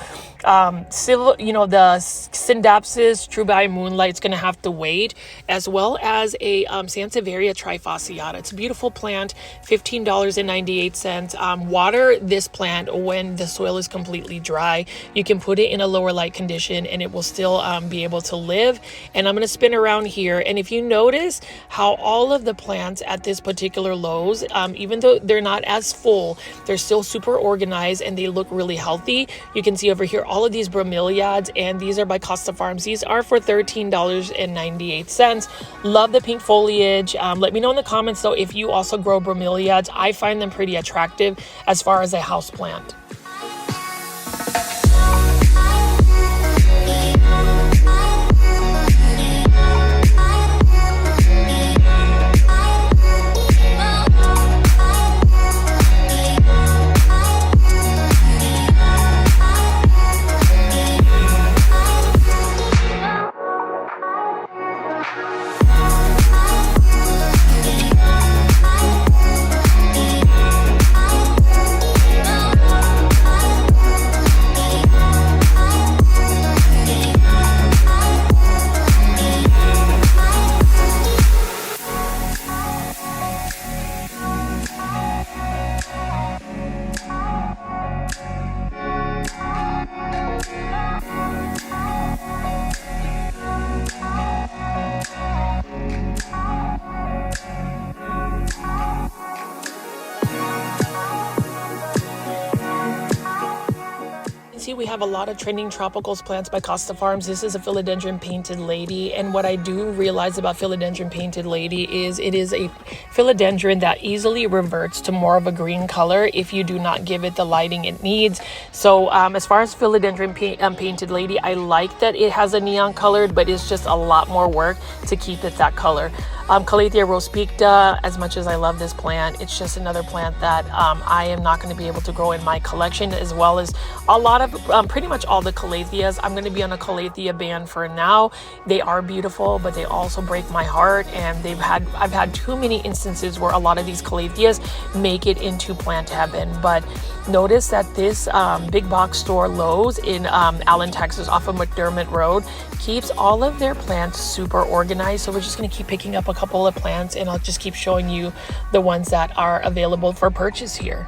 still, you know, the Scindapsus True by Moonlight is going to have to wait, as well as a Sansevieria trifasciata. It's a beautiful plant, $15.98. Water this plant when the soil is completely dry. You can put it in a lower light condition and it will still be able to live. And I'm going to spin around here, and if you notice how all of the plants at this particular Lowe's, even though they're not as full, they're still super organized and they look really healthy. You can see over here all of these bromeliads, and these are by Costa Farms. These are for $13.98. Love the pink foliage. Let me know in the comments though if you also grow bromeliads. I find them pretty attractive as far as a house plant. We have a lot of trending tropicals plants by Costa Farms. This is a philodendron painted lady, and what I do realize about philodendron painted lady is it is a philodendron that easily reverts to more of a green color if you do not give it the lighting it needs. So as far as philodendron painted lady, I like that it has a neon colored, but it's just a lot more work to keep it that color. Calathea rospicta, as much as I love this plant, it's just another plant that I am not going to be able to grow in my collection, as well as a lot of pretty much all the calatheas. I'm going to be on a calathea ban for now. They are beautiful, but they also break my heart, and I've had too many instances where a lot of these calatheas make it into plant heaven. But notice that this big box store Lowe's in Allen, Texas, off of McDermott Road, keeps all of their plants super organized. So we're just going to keep picking up a couple of plants, and I'll just keep showing you the ones that are available for purchase here.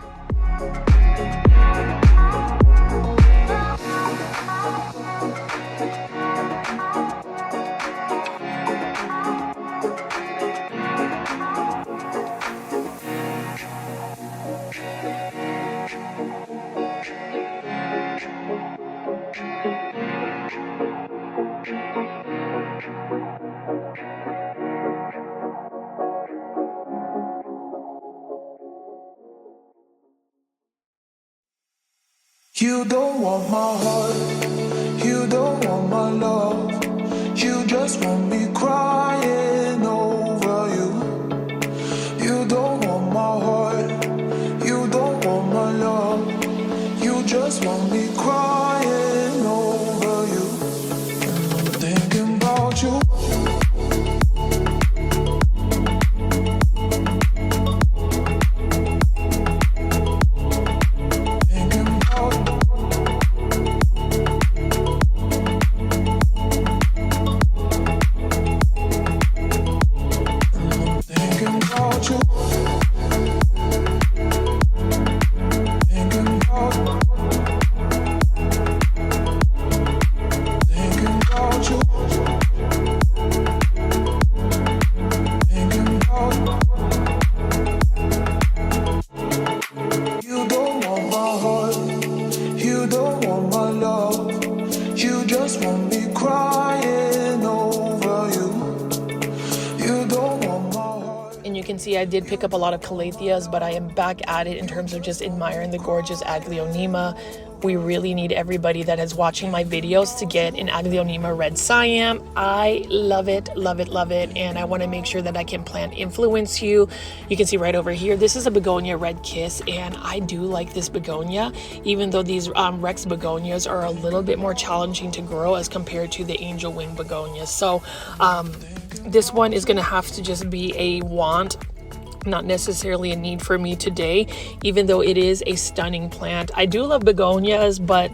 You don't want my heart, you don't want my love, you just want me crying over you. You don't want my heart, you don't want my love, you just want me crying over you. And I'm thinking about you. and you can see I did pick up a lot of calatheas, but I am back at it in terms of just admiring the gorgeous Aglaonema. We really need everybody that is watching my videos to get an Aglaonema red Siam. I love it, love it, love it. And I want to make sure that I can plant influence you. You can see right over here, this is a begonia red kiss. And I do like this begonia, even though these Rex begonias are a little bit more challenging to grow as compared to the angel wing begonias. So this one is going to have to just be a want, not necessarily a need for me today, even though it is a stunning plant. I do love begonias, but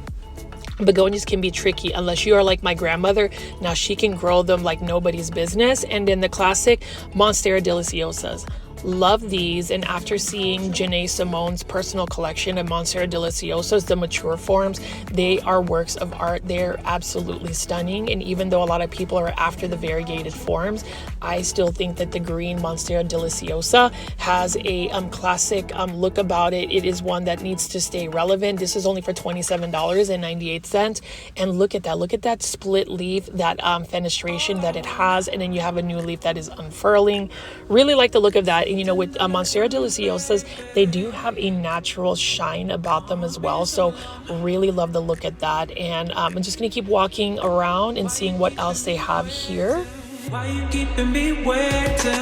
begonias can be tricky unless you are like my grandmother. Now she can grow them like nobody's business. And then the classic Monstera deliciosas. Love these, and after seeing Janae Simone's personal collection of Monstera deliciosas, the mature forms, they are works of art. They're absolutely stunning, and even though a lot of people are after the variegated forms, I still think that the green Monstera deliciosa has a classic look about it. It is one that needs to stay relevant. This is only for $27.98, and look at that split leaf, that fenestration that it has, and then you have a new leaf that is unfurling. Really like the look of that. And you know, with Monstera deliciosas, they do have a natural shine about them as well. So really love the look at that. And I'm just going to keep walking around and seeing what else they have here. Why you keeping me waiting?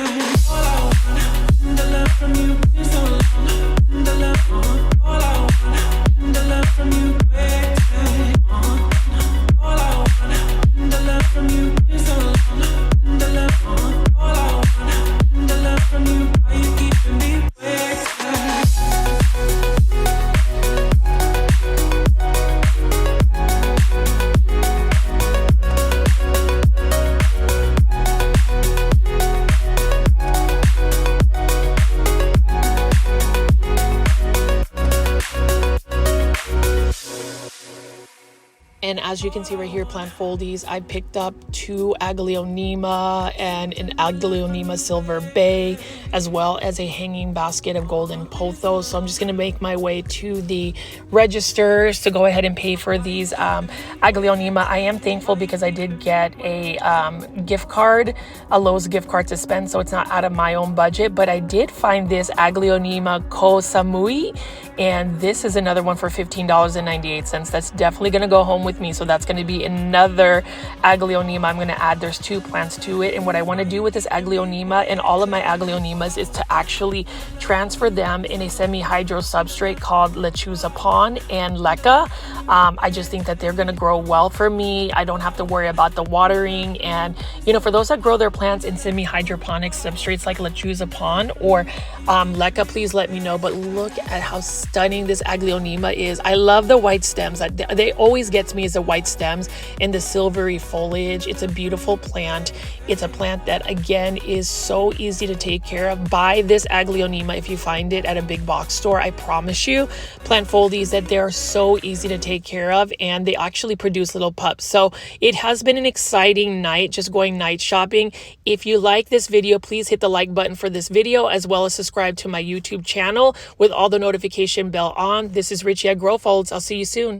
All I want, the love from you is so long. The love, all I want, the love from you waiting. All I want, the love from you is so long. The love, all I want, the love from you. Why you keeping me waiting? And as you can see right here, plant foldies, I picked up 2 Aglaonema and an Aglaonema Silver Bay, as well as a hanging basket of golden pothos. So I'm just going to make my way to the registers to go ahead and pay for these Aglaonema. I am thankful because I did get a gift card, a Lowe's gift card to spend, so it's not out of my own budget. But I did find this Aglaonema Ko Samui, and this is another one for $15.98. That's definitely going to go home with me. So that's going to be another Aglaonema I'm going to add. There's 2 plants to it. And what I want to do with this Aglaonema and all of my Aglaonemas is to actually transfer them in a semi-hydro substrate called Lechuza Pon and Leca. I just think that they're going to grow well for me. I don't have to worry about the watering. And, you know, for those that grow their plants in semi-hydroponic substrates like Lechuza Pon or Leca, please let me know. But look at how stunning this Aglaonema is. I love the white stems. They always get me is the white stems and the silvery foliage. It's a beautiful plant. It's a plant that, again, is so easy to take care of. Buy this Aglaonema if you find it at a big box store. I promise you, plant foldies, that they're so easy to take care of, and they actually produce little pups. So it has been an exciting night just going night shopping. If you like this video, please hit the like button for this video, as well as subscribe to my YouTube channel with all the notification bell on. This is Richie at Grow Folds. I'll see you soon.